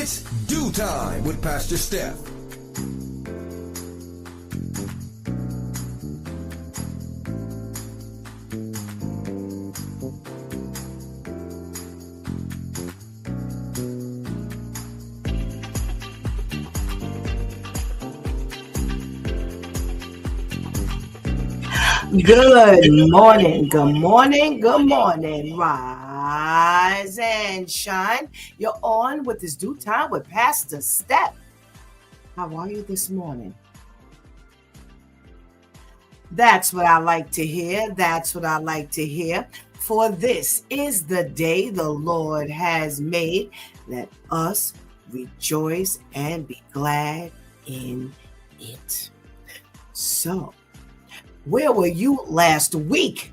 It's Do Time with Pastor Steph. Good morning, good morning, good morning. Rise and shine. You're on with this Due Time with Pastor Steph. How are you this morning? That's what I like to hear. That's what I like to hear. For this is the day the Lord has made. Let us rejoice and be glad in it. So, where were you last week?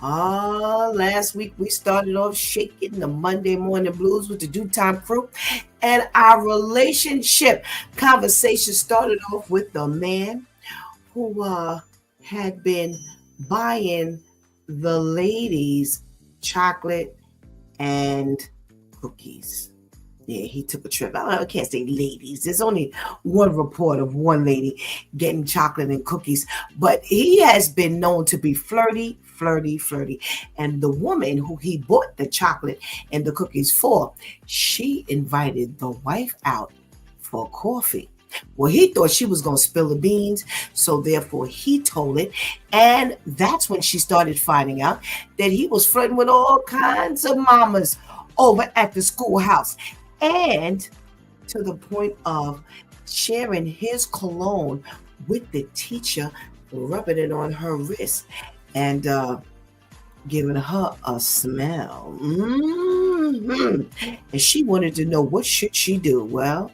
Last week we started off shaking the Monday morning blues with the Due Time crew, and our relationship conversation started off with the man who had been buying the ladies chocolate and cookies. Yeah, he took a trip. I can't say ladies. There's only one report of one lady getting chocolate and cookies, but he has been known to be flirty. And the woman who he bought the chocolate and the cookies for, she invited the wife out for coffee. Well, he thought she was going to spill the beans, so therefore he told it. And that's when she started finding out that he was flirting with all kinds of mamas over at the schoolhouse. And to the point of sharing his cologne with the teacher, rubbing it on her wrist and giving her a smell. And she wanted to know, what should she do? Well,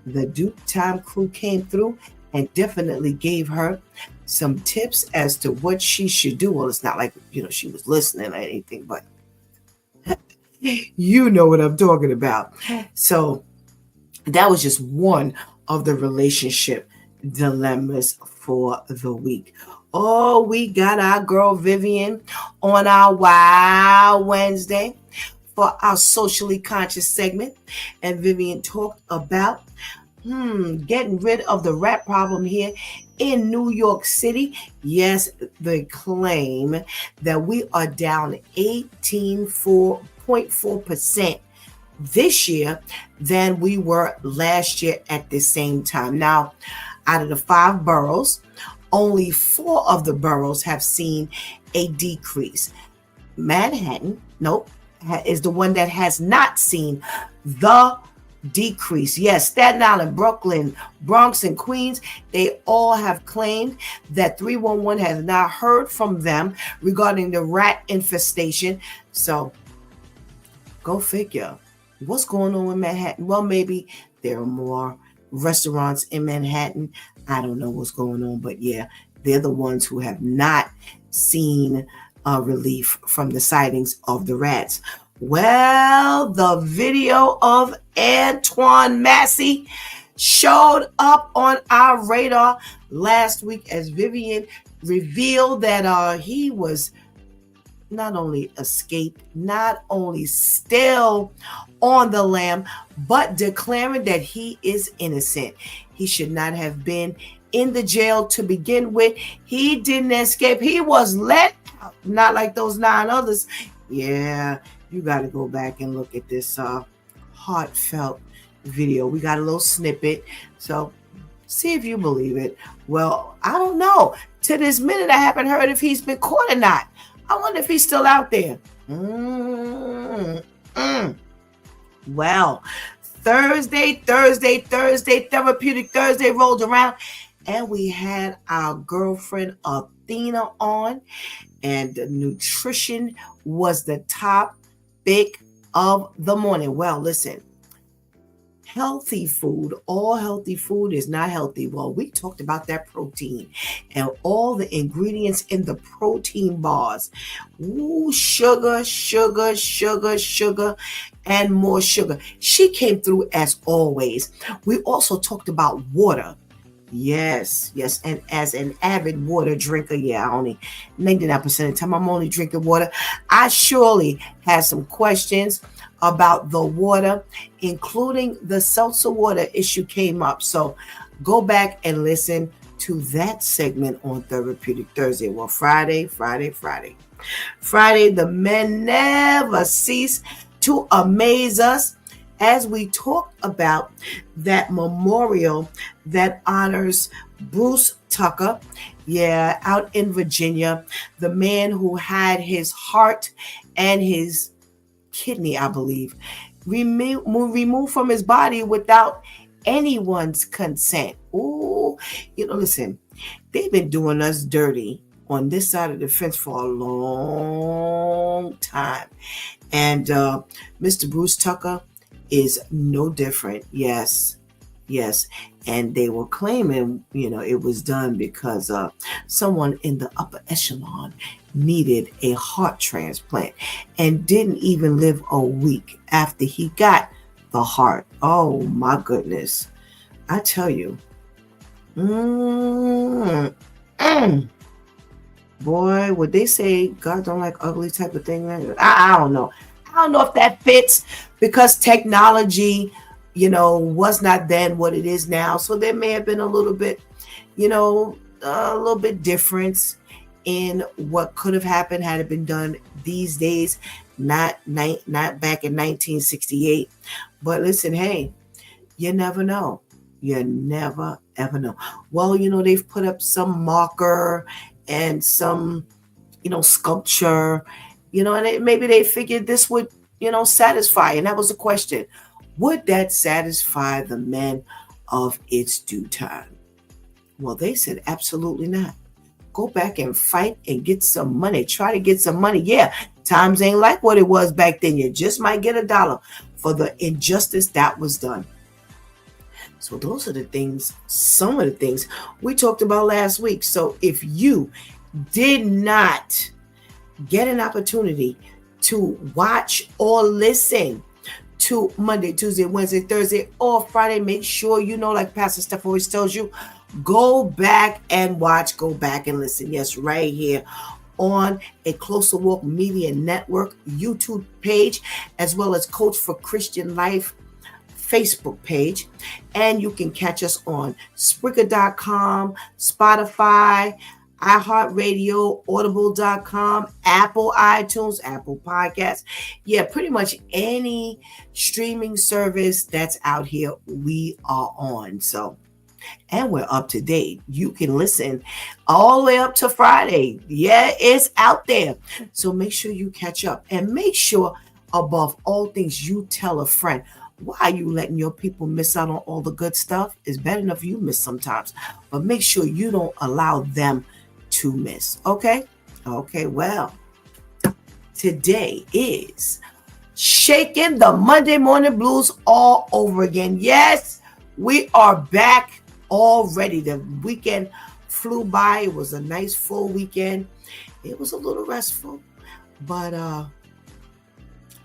the Due Time crew came through and definitely gave her some tips as to what she should do. Well, it's not like, she was listening or anything, but you know what I'm talking about. So that was just one of the relationship dilemmas for the week. Oh, we got our girl Vivian on our Wow Wednesday for our socially conscious segment. And Vivian talked about getting rid of the rat problem here in New York City. Yes, they claim that we are down 18.4% this year than we were last year at the same time. Now, out of the 5 boroughs, only 4 of the boroughs have seen a decrease. Manhattan, is the one that has not seen the decrease. Yes, Staten Island, Brooklyn, Bronx, and Queens, they all have claimed that 311 has not heard from them regarding the rat infestation. So go figure. What's going on in Manhattan? Well, maybe there are more restaurants in Manhattan. I don't know what's going on, but yeah, they're the ones who have not seen relief from the sightings of the rats. Well, the video of Antoine Massey showed up on our radar last week as Vivian revealed that he was not only escaped, not only still on the lam, but declaring that he is innocent. He should not have been in the jail to begin with. He didn't escape. He was let out, not like those 9 others. Yeah, you got to go back and look at this heartfelt video. We got a little snippet, so see if you believe it. Well, I don't know. To this minute, I haven't heard if he's been caught or not. I wonder if he's still out there. Well, Thursday, Therapeutic Thursday rolled around, and we had our girlfriend Athena on, and nutrition was the topic of the morning. Well, listen, healthy food, all healthy food is not healthy. Well, we talked about that protein and all the ingredients in the protein bars. Ooh, sugar, and more sugar. She came through as always. We also talked about water. Yes, yes. And as an avid water drinker, yeah, I only 99% of the time I'm only drinking water. I surely have some questions about the water, including the seltzer water issue came up. So go back and listen to that segment on Therapeutic Thursday. Well, Friday, the men never cease to amaze us as we talk about that memorial that honors Bruce Tucker, yeah, out in Virginia, the man who had his heart and his kidney, I believe, removed from his body without anyone's consent. Ooh, listen, they've been doing us dirty on this side of the fence for a long time. And Mr. Bruce Tucker is no different. Yes, yes. And they were claiming, it was done because someone in the upper echelon needed a heart transplant and didn't even live a week after he got the heart. Oh my goodness. I tell you. Mm, mm. Boy, would they say God don't like ugly type of thing? I don't know. I don't know if that fits because technology, was not then what it is now. So there may have been a little bit, a little bit difference in what could have happened had it been done these days, not back in 1968. But listen, hey, you never know. You never ever know. Well, they've put up some marker and some, sculpture, and maybe they figured this would, satisfy. And that was the question. Would that satisfy the men of its due time? Well, they said absolutely not. Go back and fight and get some money. Try to get some money. Yeah, times ain't like what it was back then. You just might get $1 for the injustice that was done. So those are some of the things we talked about last week. So if you did not get an opportunity to watch or listen to Monday, Tuesday, Wednesday, Thursday, or Friday, make sure like Pastor Steph always tells you, go back and watch, go back and listen. Yes, right here on a Closer Walk Media Network YouTube page, as well as Coach for Christian Life Facebook page. And you can catch us on Spreaker.com, Spotify, iHeartRadio, Audible.com, Apple iTunes, Apple Podcasts. Yeah, pretty much any streaming service that's out here, we are on. So, and we're up to date. You can listen all the way up to Friday. Yeah, it's out there. So make sure you catch up and make sure above all things you tell a friend. Why are you letting your people miss out on all the good stuff? It's bad enough you miss sometimes, but make sure you don't allow them to miss. Okay? Okay, well, today is shaking the Monday morning blues all over again. Yes, we are back already. The weekend flew by. It was a nice full weekend. It was a little restful, but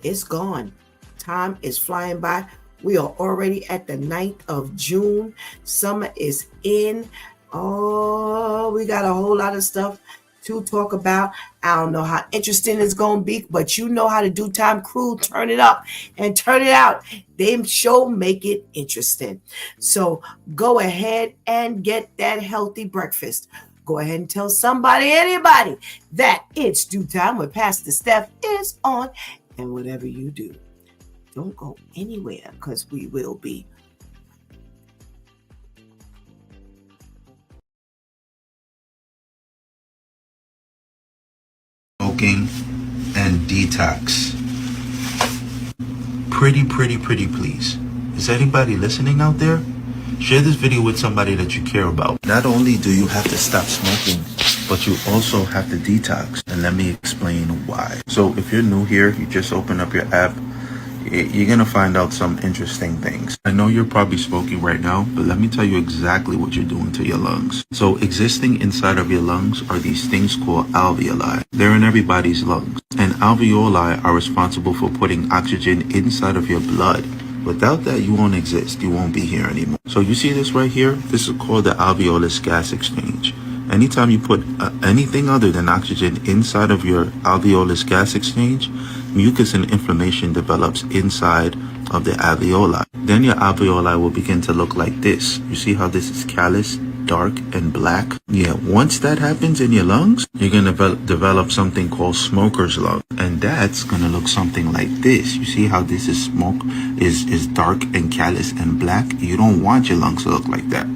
it's gone. Time is flying by. We are already at the 9th of June. Summer is in. Oh, we got a whole lot of stuff to talk about. I don't know how interesting it's going to be, but you know how to do time crew. Turn it up and turn it out. They show make it interesting. So go ahead and get that healthy breakfast. Go ahead and tell somebody, anybody, that it's due time with Pastor Steph is on. And whatever you do, don't go anywhere because we will be. Smoking and detox. Pretty please. Is anybody listening out there? Share this video with somebody that you care about. Not only do you have to stop smoking, but you also have to detox. And let me explain why. So if you're new here, you just open up your app, you're going to find out some interesting things. I know you're probably smoking right now, but let me tell you exactly what you're doing to your lungs. So existing inside of your lungs are these things called alveoli. They're in everybody's lungs. And alveoli are responsible for putting oxygen inside of your blood Without that, you won't exist. You won't be here anymore. So you see this right here? This is called the alveolus gas exchange. Anytime you put anything other than oxygen inside of your alveolus gas exchange, mucus and inflammation develops inside of the alveoli. Then your alveoli will begin to look like this. You see how this is callous, dark, and black? Yeah, once that happens in your lungs, you're going to develop something called smoker's lung. And that's going to look something like this. You see how this is is dark and callous and black? You don't want your lungs to look like that.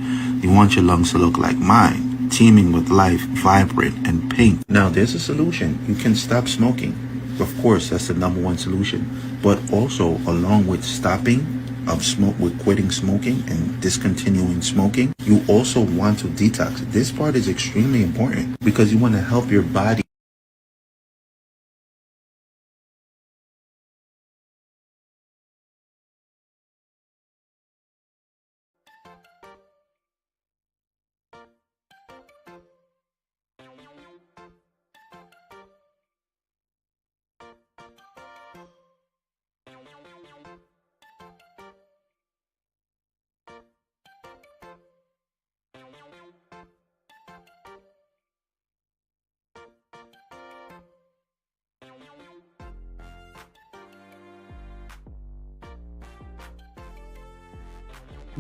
You want your lungs to look like mine, teeming with life, vibrant and pink. Now, there's a solution. You can stop smoking. Of course, that's the number one solution. But also, along with stopping of smoke, with quitting smoking and discontinuing smoking, you also want to detox. This part is extremely important because you want to help your body.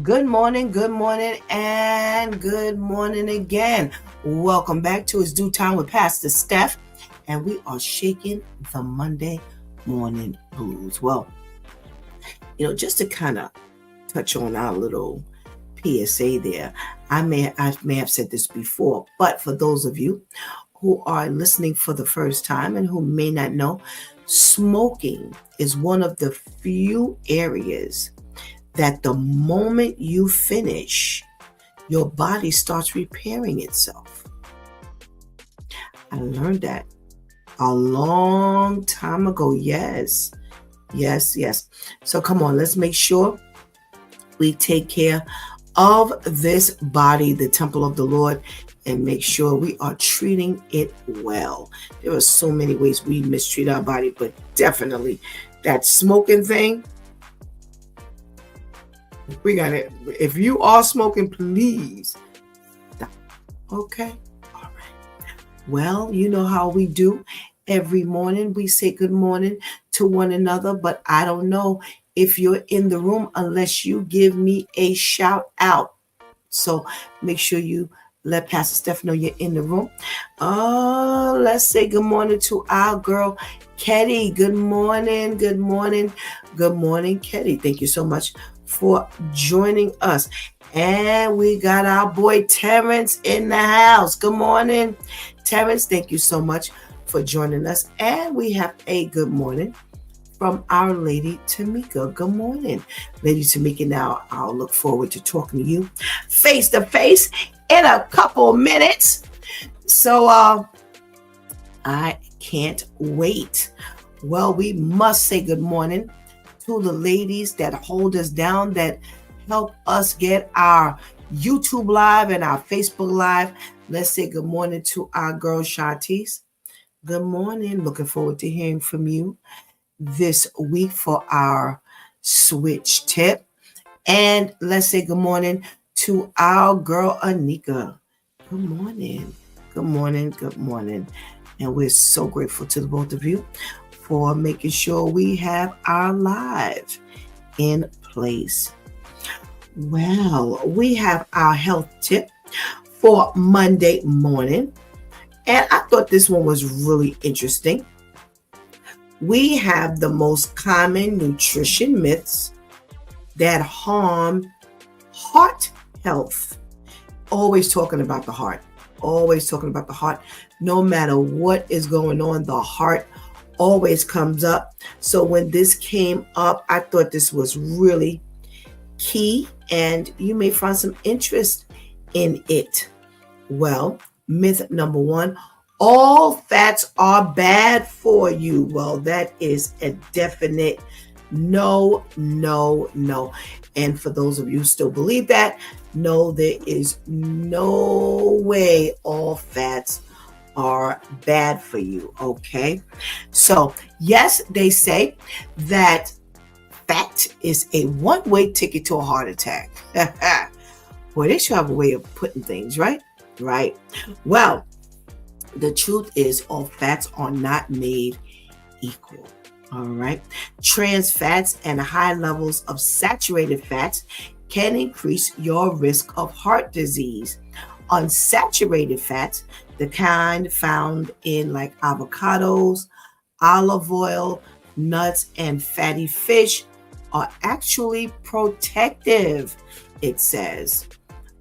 Good morning, and good morning again. Welcome back to It's Due Time with Pastor Steph, and we are shaking the Monday morning blues. Well, just to kind of touch on our little PSA there, I may have said this before, but for those of you who are listening for the first time and who may not know, smoking is one of the few areas that the moment you finish, your body starts repairing itself. I learned that a long time ago. Yes. So come on, let's make sure we take care of this body, the temple of the Lord, and make sure we are treating it well. There are so many ways we mistreat our body, but definitely that smoking thing, we got it. If you are smoking, please stop. Okay? All right. Well, you know how we do. Every morning we say good morning to one another, but I don't know if you're in the room unless you give me a shout out. So make sure you let Pastor Steph know you're in the room. Let's say good morning to our girl, Ketty. Good morning, Ketty. Thank you so much for joining us. And we got our boy Terrence in the house. Good morning, Terrence. Thank you so much for joining us. And we have a good morning from our Lady Tamika. Good morning, Lady Tamika. Now, I'll look forward to talking to you face to face in a couple minutes. So I can't wait. Well, we must say good morning to the ladies that hold us down, that help us get our YouTube Live and our Facebook Live. Let's say good morning to our girl Shantice. Good morning. Looking forward to hearing from you this week for our switch tip. And let's say good morning to our girl Anika. Good morning. And we're so grateful to the both of you for making sure we have our live in place. Well, we have our health tip for Monday morning, and I thought this one was really interesting. We have the most common nutrition myths that harm heart health. Always talking about the heart. No matter what is going on, the heart always comes up. So when this came up, I thought this was really key, and you may find some interest in it. Well, myth number one, all fats are bad for you. Well, that is a definite no. And for those of you who still believe that, no, there is no way all fats are bad for you. Okay. So yes, they say that fat is a one-way ticket to a heart attack. Boy, they should have a way of putting things, right? Right. Well, the truth is all fats are not made equal. All right. Trans fats and high levels of saturated fats can increase your risk of heart disease. Unsaturated fats, the kind found in like avocados, olive oil, nuts, and fatty fish, are actually protective, it says.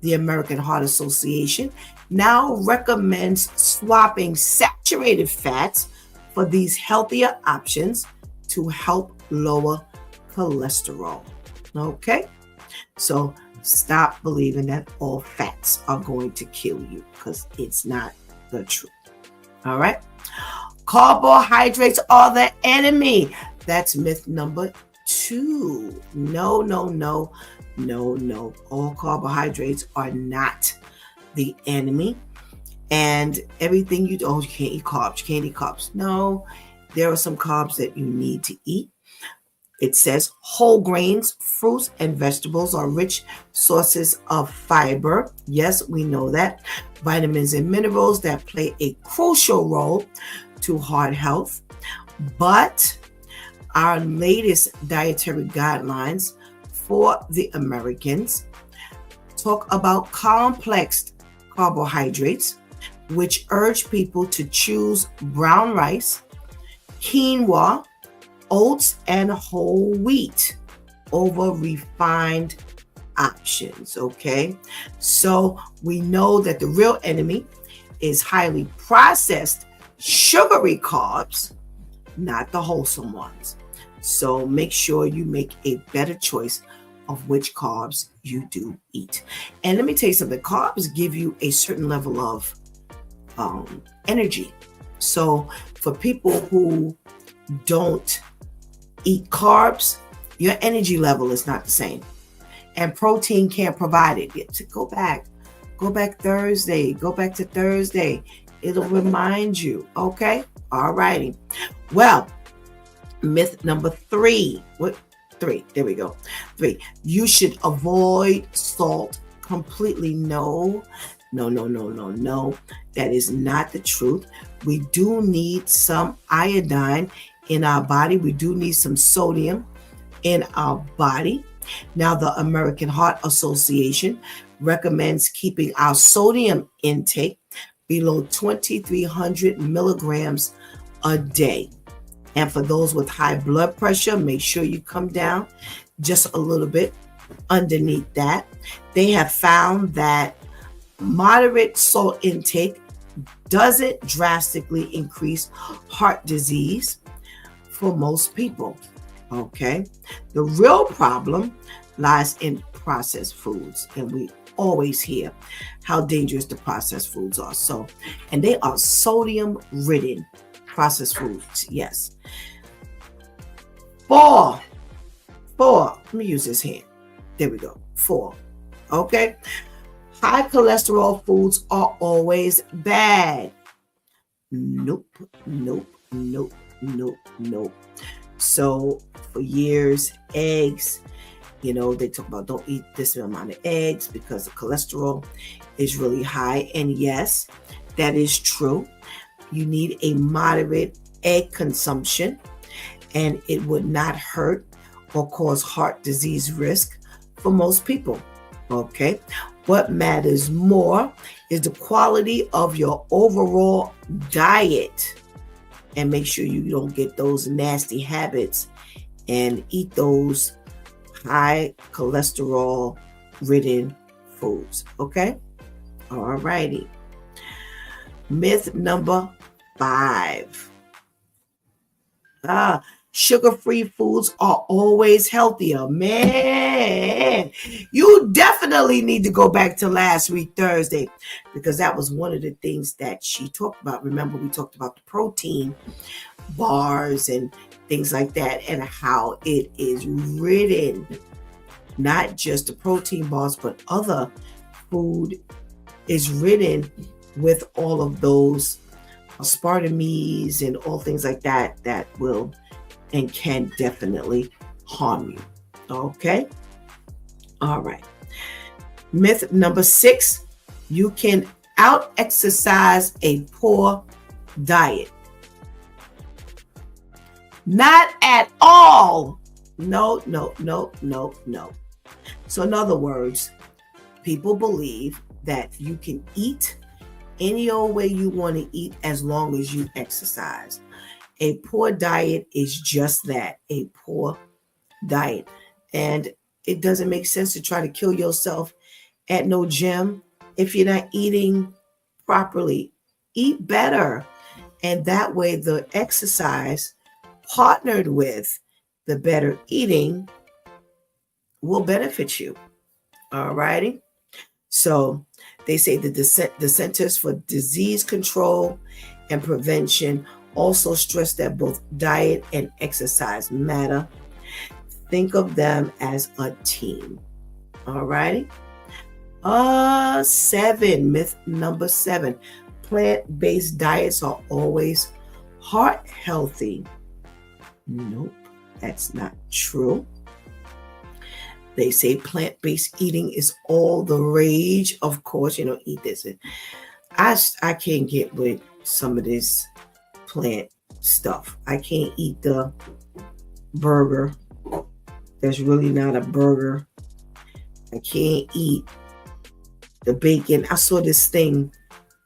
The American Heart Association now recommends swapping saturated fats for these healthier options to help lower cholesterol. Okay? So stop believing that all fats are going to kill you, because it's not the truth. All right? Carbohydrates are the enemy. That's myth number 2. No. All carbohydrates are not the enemy. And everything you can't eat carbs. You can't eat carbs. No, there are some carbs that you need to eat. It says whole grains, fruits, and vegetables are rich sources of fiber. Yes, we know that. Vitamins and minerals that play a crucial role to heart health. But our latest dietary guidelines for the Americans talk about complex carbohydrates, which urge people to choose brown rice, quinoa, oats, and whole wheat over refined options. Okay, so we know that the real enemy is highly processed sugary carbs, not the wholesome ones. So make sure you make a better choice of which carbs you do eat. And let me tell you something, carbs give you a certain level of energy. So for people who don't eat carbs, your energy level is not the same. And protein can't provide it. Go back Thursday. Go back to Thursday. It'll remind you. Okay? All righty. Well, myth number 3. What? 3. There we go. 3. You should avoid salt completely. No. That is not the truth. We do need some iodine in our body. We do need some sodium in our body. Now, the American Heart Association recommends keeping our sodium intake below 2,300 milligrams a day. And for those with high blood pressure, make sure you come down just a little bit underneath that. They have found that moderate salt intake doesn't drastically increase heart disease for most people. Okay. The real problem lies in processed foods. And we always hear how dangerous the processed foods are. So, and they are sodium ridden processed foods. Yes. 4. Let me use this hand. There we go. 4. Okay. High cholesterol foods are always bad. Nope. So for years, eggs, they talk about don't eat this amount of eggs because the cholesterol is really high. And yes, that is true. You need a moderate egg consumption, and it would not hurt or cause heart disease risk for most people. Okay. What matters more is the quality of your overall diet. And make sure you don't get those nasty habits and eat those high cholesterol ridden foods. Okay? All righty. Myth number 5. Sugar-free foods are always healthier. Man, you definitely need to go back to last week, Thursday, because that was one of the things that she talked about. Remember, we talked about the protein bars and things like that, and how it is ridden, not just the protein bars, but other food is ridden with all of those aspartames and all things like that that will and can definitely harm you. Okay? All right. Myth number 6, you can out-exercise a poor diet. Not at all. No, no, no, no, no. So in other words, people believe that you can eat any old way you want to eat as long as you exercise. A poor diet is just that, a poor diet. And it doesn't make sense to try to kill yourself at no gym if you're not eating properly. Eat better. And that way the exercise partnered with the better eating will benefit you. All righty. So they say that the Centers for Disease Control and Prevention also stress that both diet and exercise matter. Think of them as a team. All righty. 7, myth number 7. Plant-based diets are always heart healthy. Nope, that's not true. They say plant-based eating is all the rage. Of course, eat this. I can't get with some of this plant stuff. I can't eat the burger. That's really not a burger. I can't eat the bacon. I saw this thing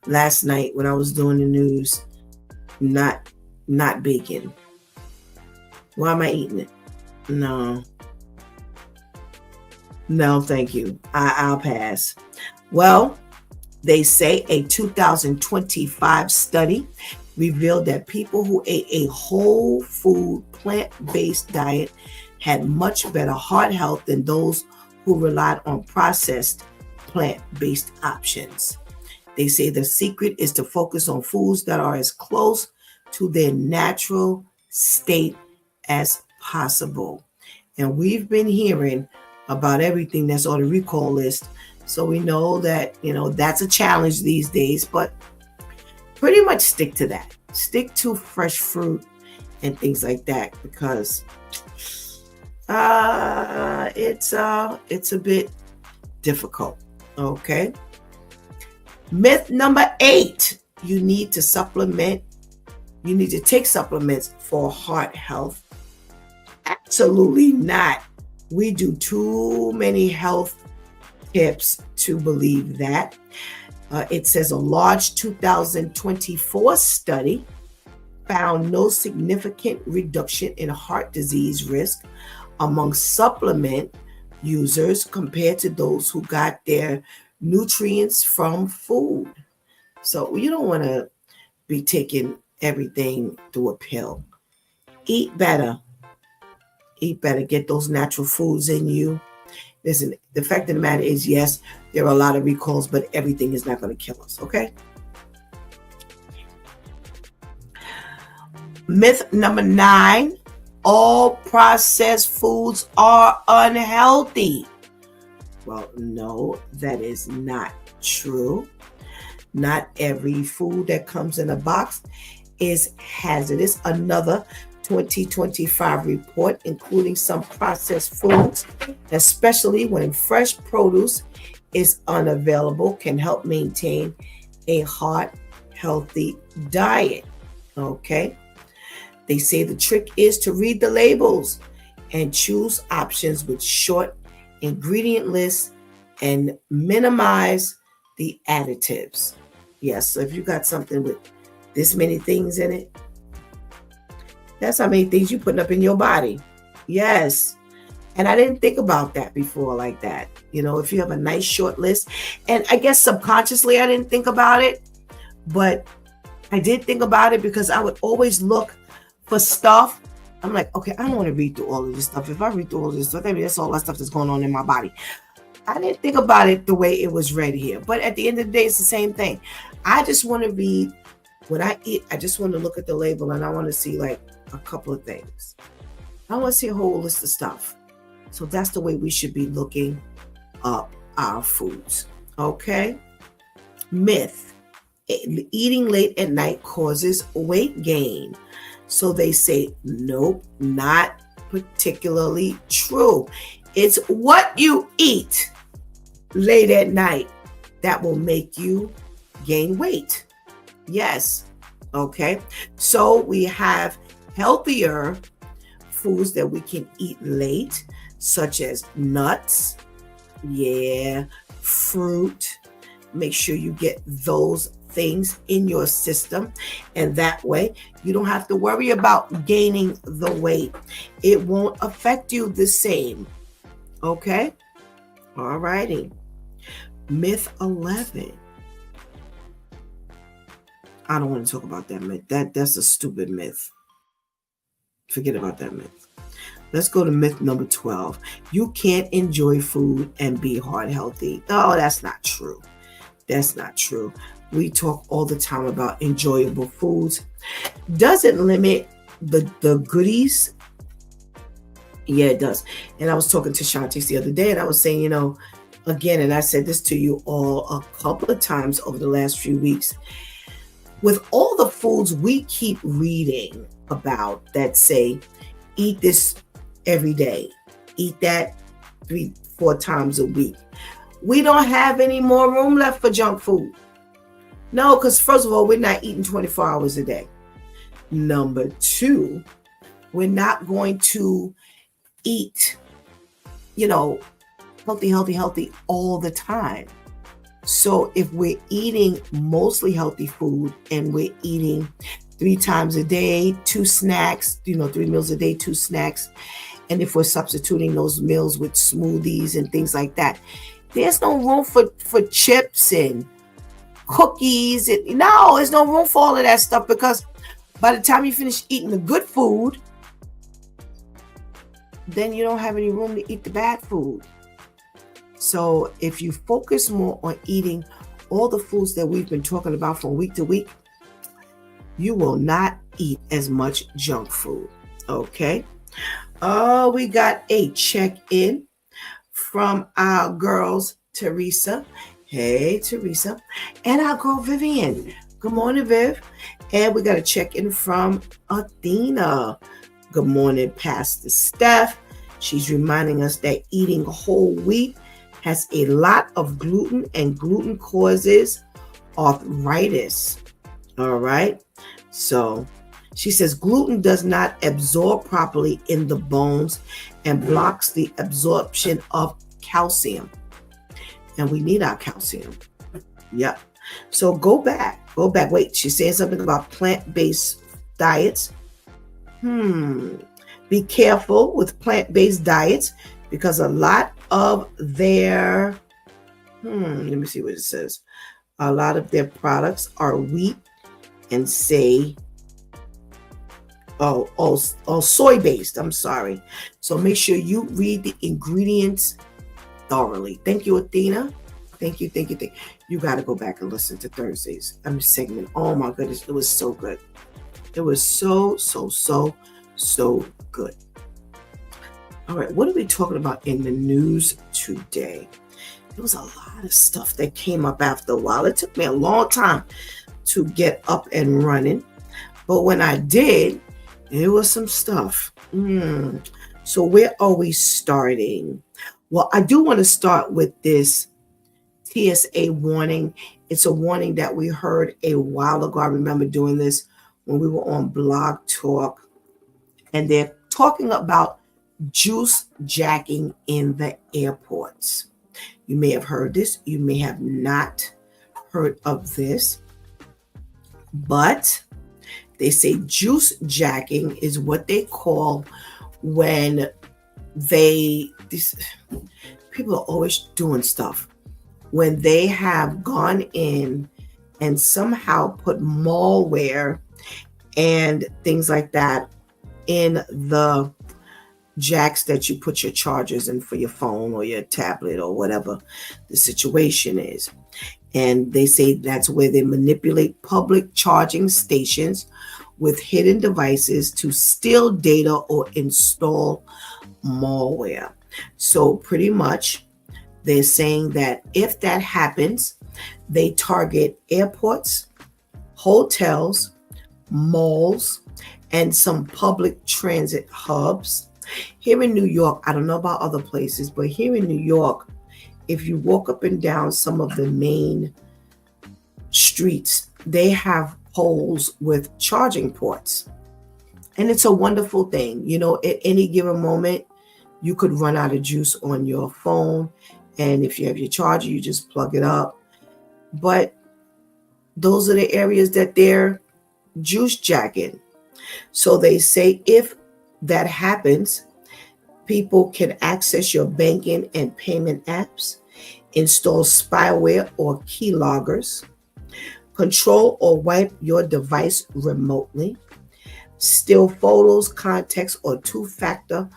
last night when I was doing the news. Not bacon. Why am I eating it? No, thank you. I'll pass. Well, they say a 2025 study revealed that people who ate a whole food plant-based diet had much better heart health than those who relied on processed plant-based options. They say the secret is to focus on foods that are as close to their natural state as possible. And we've been hearing about everything that's on the recall list. So we know that, that's a challenge these days, but pretty much stick to that. Stick to fresh fruit and things like that, because it's a bit difficult. Okay. Myth number 8, you need to take supplements for heart health. Absolutely not. We do too many health tips to believe that. It says a large 2024 study found no significant reduction in heart disease risk among supplement users compared to those who got their nutrients from food. So you don't want to be taking everything through a pill. Eat better. Get those natural foods in you. Listen, the fact of the matter is, yes, there are a lot of recalls, but everything is not going to kill us, okay? Myth number 9, all processed foods are unhealthy. Well, no, that is not true. Not every food that comes in a box is hazardous. Another 2025 report, including some processed foods, especially when fresh produce is unavailable, can help maintain a heart healthy diet. Okay. They say the trick is to read the labels and choose options with short ingredient lists and minimize the additives. Yes, so if you got something with this many things in it, that's how many things you're putting up in your body. Yes. And I didn't think about that before like that. If you have a nice short list, and I guess subconsciously I didn't think about it, but I did think about it because I would always look for stuff. I'm like, okay, I don't want to read through all of this stuff. If I read through all of this stuff, that's all that stuff that's going on in my body. I didn't think about it the way it was read here. But at the end of the day, it's the same thing. I just want to read. When I eat, I just want to look at the label and I want to see like a couple of things. I want to see a whole list of stuff. So that's the way we should be looking up our foods. Okay? Myth. Eating late at night causes weight gain. So they say, nope, not particularly true. It's what you eat late at night that will make you gain weight. Yes. Okay. So we have healthier foods that we can eat late, such as nuts, fruit. Make sure you get those things in your system, and that way you don't have to worry about gaining the weight. It won't affect you the same. Okay? All righty. Myth 11. I don't want to talk about that myth. That's a stupid myth. Forget about that myth. Let's go to myth number 12. You can't enjoy food and be heart healthy. Oh, that's not true. That's not true. We talk all the time about enjoyable foods. Does it limit the goodies? Yeah, it does. And I was talking to Shantice the other day, and I was saying, again, and I said this to you all a couple of times over the last few weeks, with all the foods we keep reading about that say, eat this every day, eat that 3-4 times a week, we don't have any more room left for junk food. No, because first of all, we're not eating 24 hours a day. Number 2, we're not going to eat, healthy all the time. So if we're eating mostly healthy food and we're eating 3 times a day, 2 snacks, 3 meals a day, 2 snacks, and if we're substituting those meals with smoothies and things like that, there's no room for chips and cookies. No, there's no room for all of that stuff, because by the time you finish eating the good food, then you don't have any room to eat the bad food. So if you focus more on eating all the foods that we've been talking about from week to week, you will not eat as much junk food. Okay. We got a check-in from our girls, Teresa. Hey, Teresa. And our girl, Vivian. Good morning, Viv. And we got a check-in from Athena. Good morning, Pastor Steph. She's reminding us that eating whole wheat has a lot of gluten, and gluten causes arthritis. All right. So she says gluten does not absorb properly in the bones and blocks the absorption of calcium. And we need our calcium. Yep. So go back. Wait, she's saying something about plant-based diets. Be careful with plant-based diets, because a lot of their, let me see what it says. A lot of their products are wheat and soy-based. I'm sorry. So make sure you read the ingredients thoroughly. Thank you, Athena. Thank you. You got to go back and listen to Thursday's segment. Oh my goodness, it was so good. It was so good. All right, what are we talking about in the news today? There was a lot of stuff that came up after a while. It took me a long time to get up and running, but when I did, there was some stuff. So where are we starting? Well, I do want to start with this TSA warning. It's a warning that we heard a while ago. I remember doing this when we were on Blog Talk, and they're talking about juice jacking in the airports. You may have heard this. You may have not heard of this, but they say juice jacking is what they call when these people are always doing stuff. When they have gone in and somehow put malware and things like that in the jacks that you put your chargers in for your phone or your tablet or whatever the situation is. And they say that's where they manipulate public charging stations with hidden devices to steal data or install malware. So pretty much they're saying that if that happens, they target airports, hotels, malls, and some public transit hubs. Here in New York, I don't know about other places, but here in New York, if you walk up and down some of the main streets, they have poles with charging ports. And it's a wonderful thing. At any given moment, you could run out of juice on your phone. And if you have your charger, you just plug it up. But those are the areas that they're juice jacking. So they say if that happens, people can access your banking and payment apps, install spyware or keyloggers, control or wipe your device remotely, steal photos, contacts, or two-factor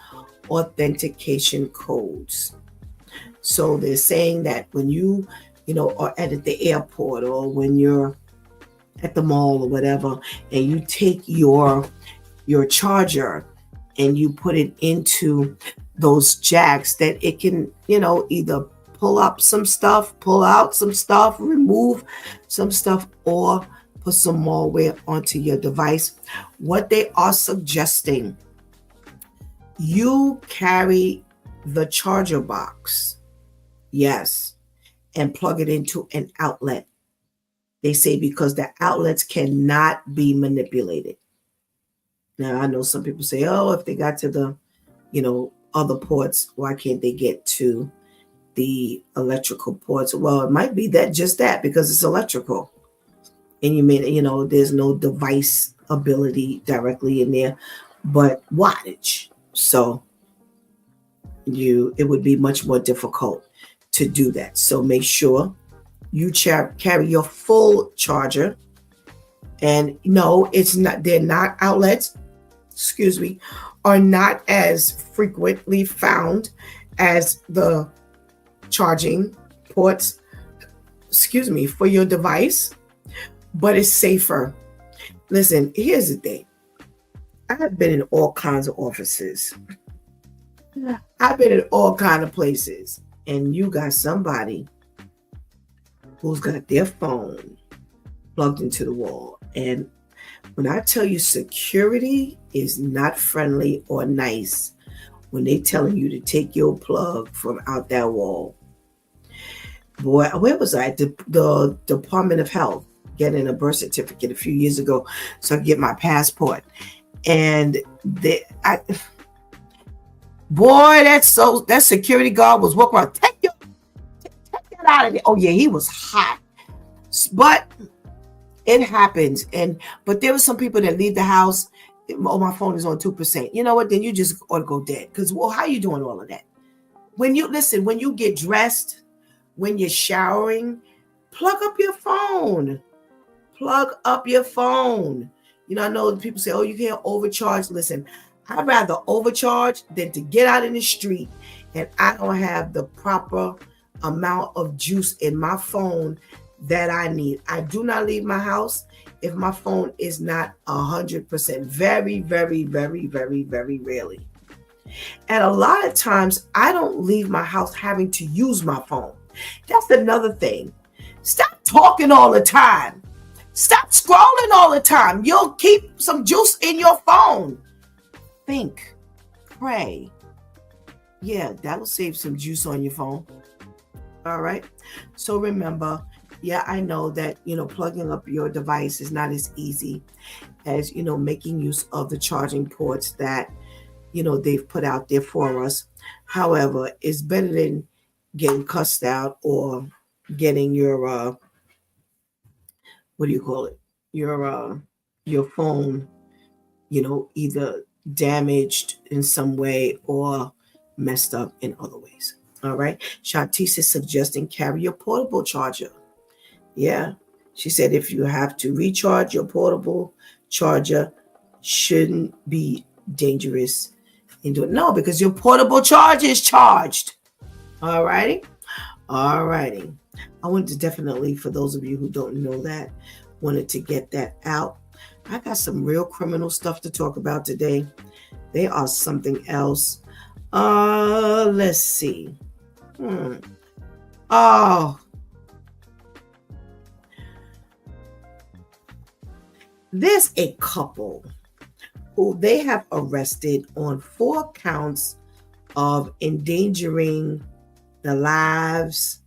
authentication codes. So they're saying that when you are at the airport or when you're at the mall or whatever, and you take your charger and you put it into those jacks, that it can, either pull out some stuff, remove some stuff, or put some malware onto your device. What they are suggesting, you carry the charger box, yes, and plug it into an outlet. They say because the outlets cannot be manipulated. Now, I know some people say, oh, if they got to the, other ports, why can't they get to the electrical ports? Well, it might be just that because it's electrical. And you may, there's no device ability directly in there, but wattage. So it would be much more difficult to do that. So make sure you carry your full charger. And no, they're not outlets, are not as frequently found as the charging ports, for your device, but it's safer. Listen, here's the thing. I've been in all kinds of offices. I've been in all kinds of places, and you got somebody who's got their phone plugged into the wall. And when I tell you security is not friendly or nice, when they telling you to take your plug from out that wall. Boy, where was I? The Department of Health, getting a birth certificate a few years ago so I could get my passport. And that security guard was walking around, take that out of there. Oh yeah, he was hot. But it happens. But there were some people that leave the house, oh, my phone is on 2%. You know what? Then you just ought to go dead. Because, well, how are you doing all of that? When you get dressed, when you're showering, plug up your phone. Plug up your phone. I know people say, oh, you can't overcharge. Listen, I'd rather overcharge than to get out in the street and I don't have the proper amount of juice in my phone that I need. I do not leave my house if my phone is not 100%. Very, very, very, very, very rarely. And a lot of times I don't leave my house having to use my phone. That's another thing. Stop talking all the time. Stop scrolling all the time. You'll keep some juice in your phone. Think, pray. Yeah, that'll save some juice on your phone. All right. So remember, yeah, I know that, plugging up your device is not as easy as, making use of the charging ports that, they've put out there for us. However, it's better than getting cussed out or getting your, your phone, either damaged in some way or messed up in other ways. All right. Shantice is suggesting carry your portable charger. Yeah. She said if you have to recharge your portable charger, shouldn't be dangerous in doing. No, because your portable charger is charged. All righty. All righty. I wanted to definitely, for those of you who don't know that, wanted to get that out. I got some real criminal stuff to talk about today. They are something else. Let's see. Oh, there's a couple who they have arrested on 4 counts of endangering the lives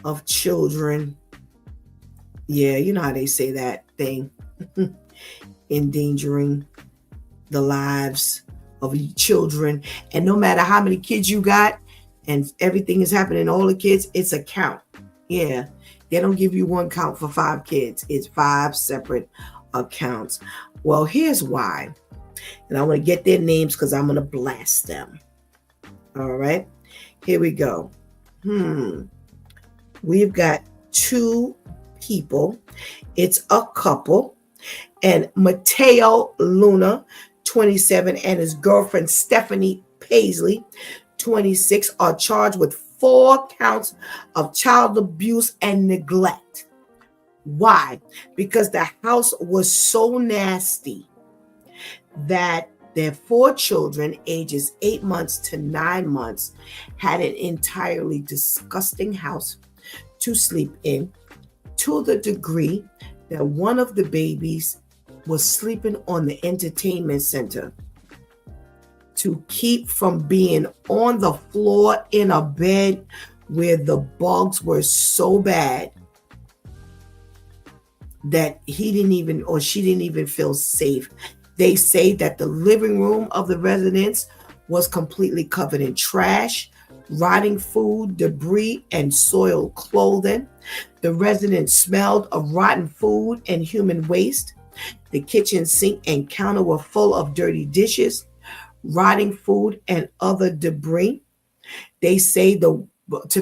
of children. Yeah, you know how they say that thing. Endangering the lives of children. And no matter how many kids you got and everything is happening, all the kids, it's a count. Yeah, they don't give you 1 count for 5 kids. It's 5 separate accounts. Well, here's why. And I want to get their names because I'm going to blast them. All right, here we go. We've got 2 people. It's a couple. And Mateo Luna, 27, and his girlfriend Stephanie Paisley, 26, are charged with 4 counts of child abuse and neglect. Why? Because the house was so nasty that their 4 children, ages 8 months to 9 months, had an entirely disgusting house to sleep in, to the degree that one of the babies was sleeping on the entertainment center to keep from being on the floor in a bed where the bugs were so bad that he didn't even, or she didn't even feel safe. They say that the living room of the residence was completely covered in trash, rotting food, debris, and soiled clothing. The residence smelled of rotten food and human waste. The kitchen sink and counter were full of dirty dishes, rotting food, and other debris. They say to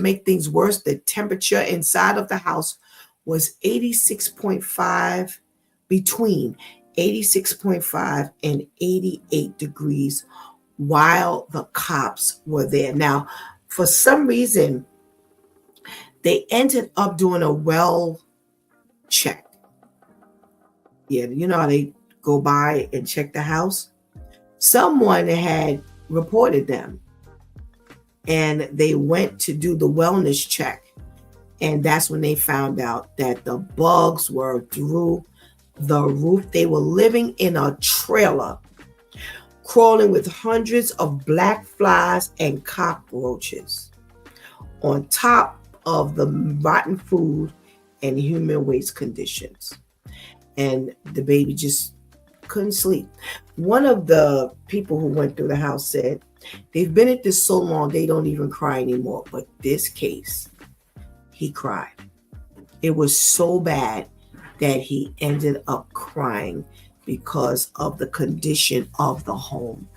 make things worse, the temperature inside of the house was 86.5, between 86.5 and 88 degrees while the cops were there. Now, for some reason, they ended up doing a well check. Yeah, you know how they go by and check the house? Someone had reported them, and they went to do the wellness check. And that's when they found out that the bugs were through the roof. They were living in a trailer, crawling with hundreds of black flies and cockroaches on top of the rotten food and human waste conditions. And the baby just couldn't sleep. One of the people who went through the house said they've been at this so long they don't even cry anymore. But this case, he cried. It was so bad that he ended up crying because of the condition of the home.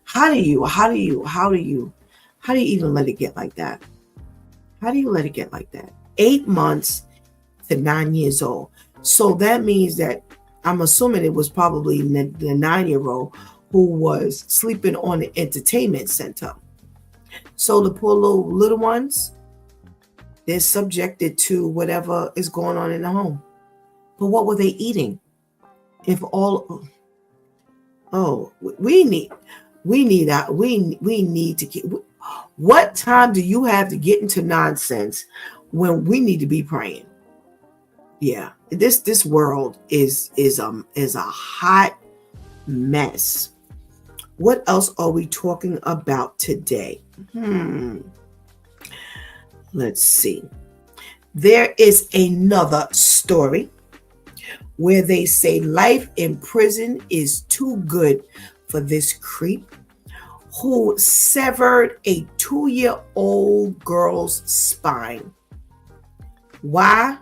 How do you even let it get like that? How do you let it get like that? 8 months to 9 years old. So that means that I'm assuming it was probably the 9-year-old who was sleeping on the entertainment center. So the poor little ones, they're subjected to whatever is going on in the home. But what were they eating? We need to get. What time do you have to get into nonsense when we need to be praying? Yeah, this world is a hot mess. What else are we talking about today? Let's see. There is another story where they say life in prison is too good for this creep who severed a 2-year-old girl's spine. Why?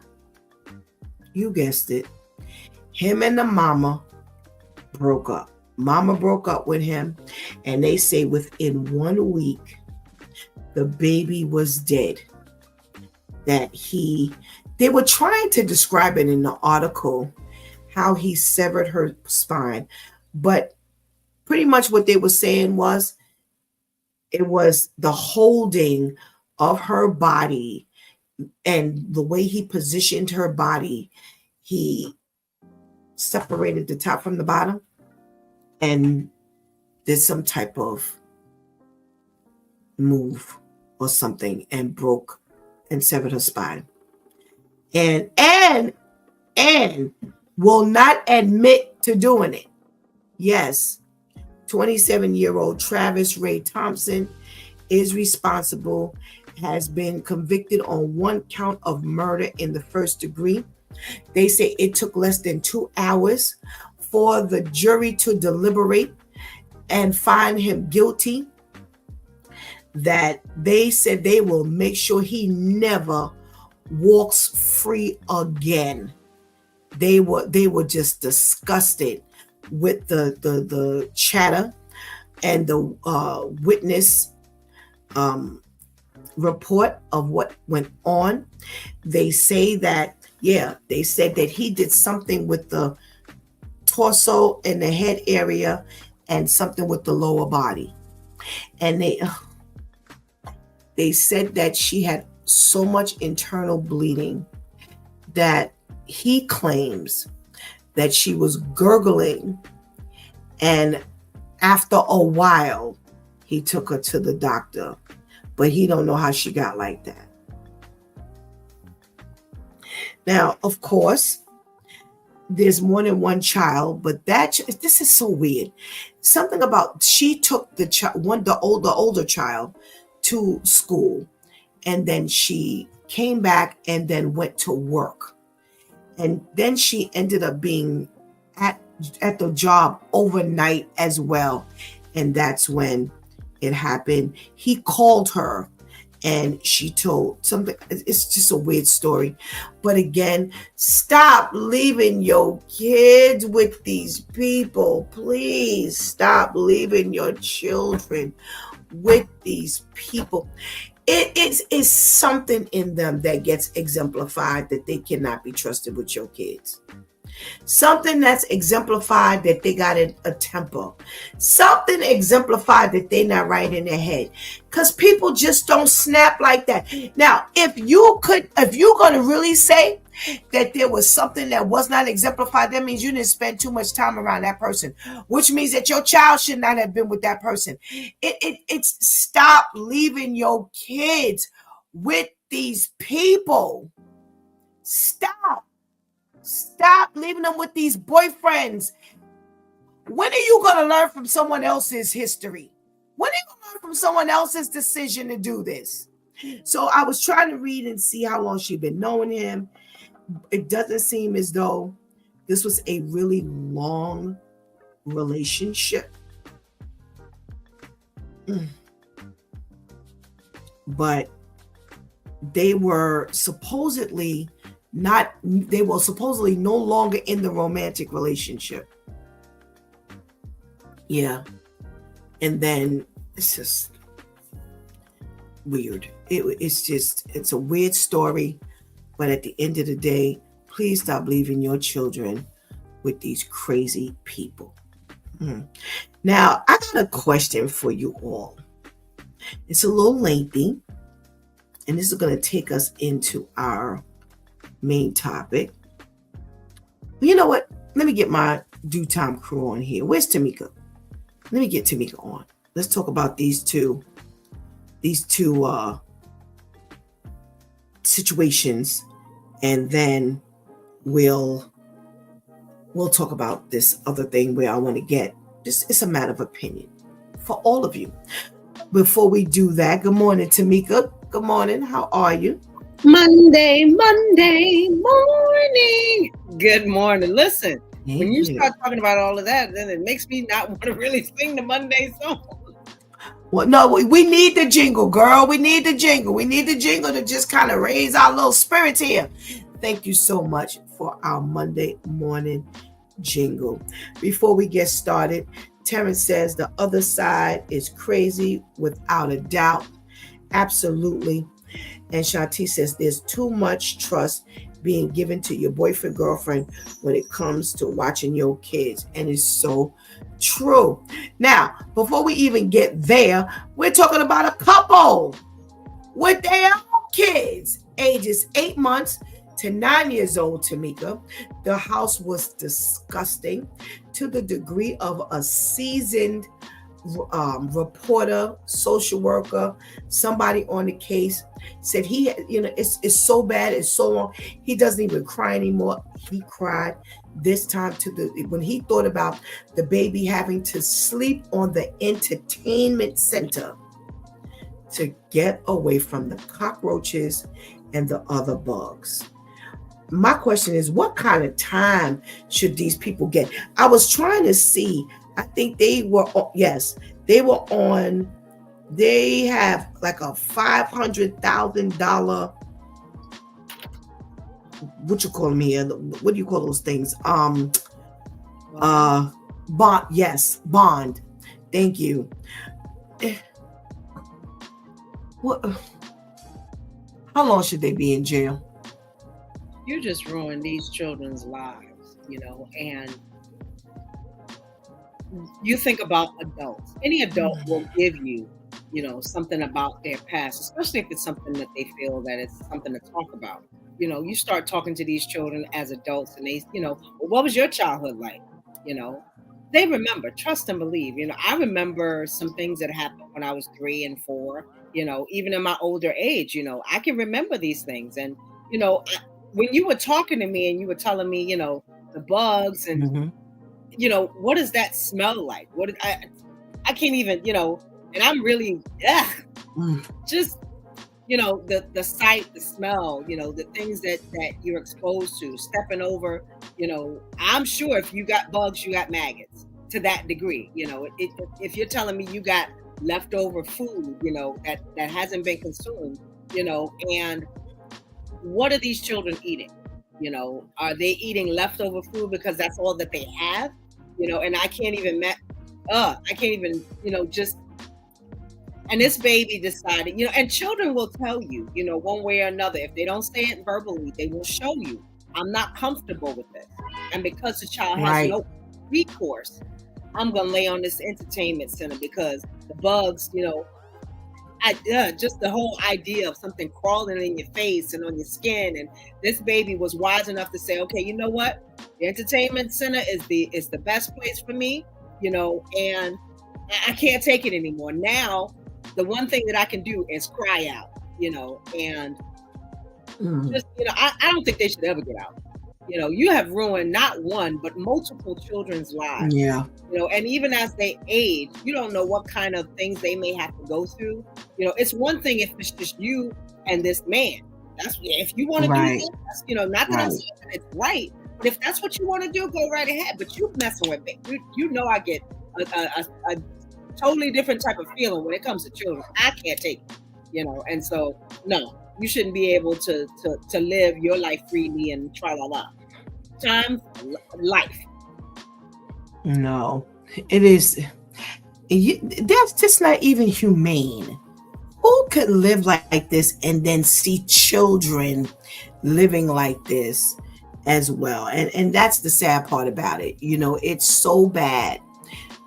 You guessed it. Him and the mama broke up. Mama broke up with him, and they say within 1 week, the baby was dead. They were trying to describe it in the article, how he severed her spine. But pretty much what they were saying was, it was the holding of her body and the way he positioned her body. He separated the top from the bottom and did some type of move or something and broke and severed her spine. And will not admit to doing it. Yes, 27-year-old Travis Ray Thompson is responsible, has been convicted on one count of murder in the first degree. They say it took less than 2 hours for the jury to deliberate and find him guilty, that they said they will make sure he never walks free again. They were just disgusted with the chatter and the witness report of what went on. They say that, they said that he did something with the torso and the head area and something with the lower body. And they said that she had so much internal bleeding that he claims that she was gurgling, and after a while he took her to the doctor, but he don't know how she got like that. Now, of course, there's more than one child, but this is so weird. Something about, she took the older child to school, and then she came back and then went to work. And then she ended up being at the job overnight as well. And that's when it happened. He called her and she told something. It's just a weird story. But again, stop leaving your kids with these people. Please stop leaving your children with these people. It is something in them that gets exemplified that they cannot be trusted with your kids. Something that's exemplified that they got a temper. Something exemplified that they're not right in their head. Because people just don't snap like that. Now, if you're going to really say that there was something that was not exemplified, that means you didn't spend too much time around that person, which means that your child should not have been with that person. It's stop leaving your kids with these people. Stop leaving them with these boyfriends. When are you going to learn from someone else's history? When are you going to learn from someone else's decision to do this? So I was trying to read and see how long she'd been knowing him. It doesn't seem as though this was a really long relationship. But they were supposedly no longer in the romantic relationship. Yeah. And then it's just weird. It's a weird story. But at the end of the day, please stop leaving your children with these crazy people. Now, I got a question for you all. It's a little lengthy, and this is going to take us into our main topic. But you know what? Let me get my due time crew on here. Where's Tamika? Let me get Tamika on. Let's talk about these two situations, and then we'll talk about this other thing where I want to get just, it's a matter of opinion for all of you. Before we do that, good morning, Tamika. Good morning. How are you? Monday morning. Good morning. Listen, when you start talking about all of that, then it makes me not want to really sing the Monday song. Well, no, we need the jingle, girl. We need the jingle. We need the jingle to just kind of raise our little spirits here. Thank you so much for our Monday morning jingle. Before we get started, Terrence says the other side is crazy without a doubt. Absolutely. And Shanti says there's too much trust being given to your boyfriend, girlfriend when it comes to watching your kids. And it's so true. Now, before we even get there, we're talking about a couple with their own kids, ages 8 months to 9 years old, Tamika. The house was disgusting to the degree of a seasoned reporter, social worker, somebody on the case said he, it's so bad, it's so long. He doesn't even cry anymore. He cried this time when he thought about the baby having to sleep on the entertainment center to get away from the cockroaches and the other bugs. My question is, what kind of time should these people get? I was trying to see. I think they were on. They have like a $500,000. What you call them here? What do you call those things? Bond. Yes, bond. Thank you. What? How long should they be in jail? You just ruined these children's lives, and you think about adults. Any adult will give you, something about their past, especially if it's something that they feel that it's something to talk about. You start talking to these children as adults and they, well, what was your childhood like? They remember, trust and believe. I remember some things that happened when I was 3 and 4, even in my older age, I can remember these things. And, when you were talking to me and you were telling me, the bugs and, what does that smell like? I can't even, and I'm really, just, the sight, the smell, the things that you're exposed to, stepping over, I'm sure if you got bugs, you got maggots to that degree. If you're telling me you got leftover food, that hasn't been consumed, and what are these children eating? Are they eating leftover food because that's all that they have? And I can't even, just. And this baby decided, and children will tell you, one way or another. If they don't say it verbally, they will show you, I'm not comfortable with this. And because the child has no recourse, I'm going to lay on this entertainment center because the bugs, just the whole idea of something crawling in your face and on your skin. And this baby was wise enough to say, okay, you know what? The entertainment center is the best place for me, and I can't take it anymore. Now, the one thing that I can do is cry out, and just, I don't think they should ever get out. You have ruined not one, but multiple children's lives. Yeah. And even as they age, you don't know what kind of things they may have to go through. It's one thing if it's just you and this man. That's if you want to do this, not that I'm saying that it's right, but if that's what you want to do, go right ahead. But you messing with me. I get a totally different type of feeling when it comes to children. I can't take it, and so no, you shouldn't be able to live your life freely and tra-la-la. Time, life. No, it is. That's just not even humane. Who could live like this and then see children living like this as well? And that's the sad part about it. It's so bad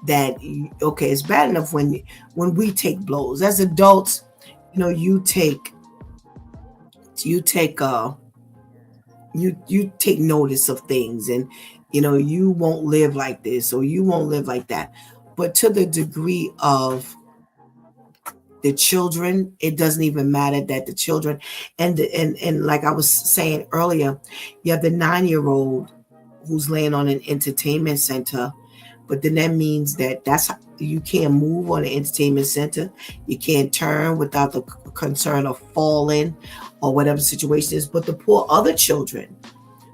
that, okay, it's bad enough when we take blows as adults. You take notice of things, and you won't live like this or you won't live like that. But to the degree of the children, it doesn't even matter that the children and like I was saying earlier, you have the 9-year-old who's laying on an entertainment center. But then that means that's you can't move on the entertainment center. You can't turn without the concern of falling or whatever the situation is. But the poor other children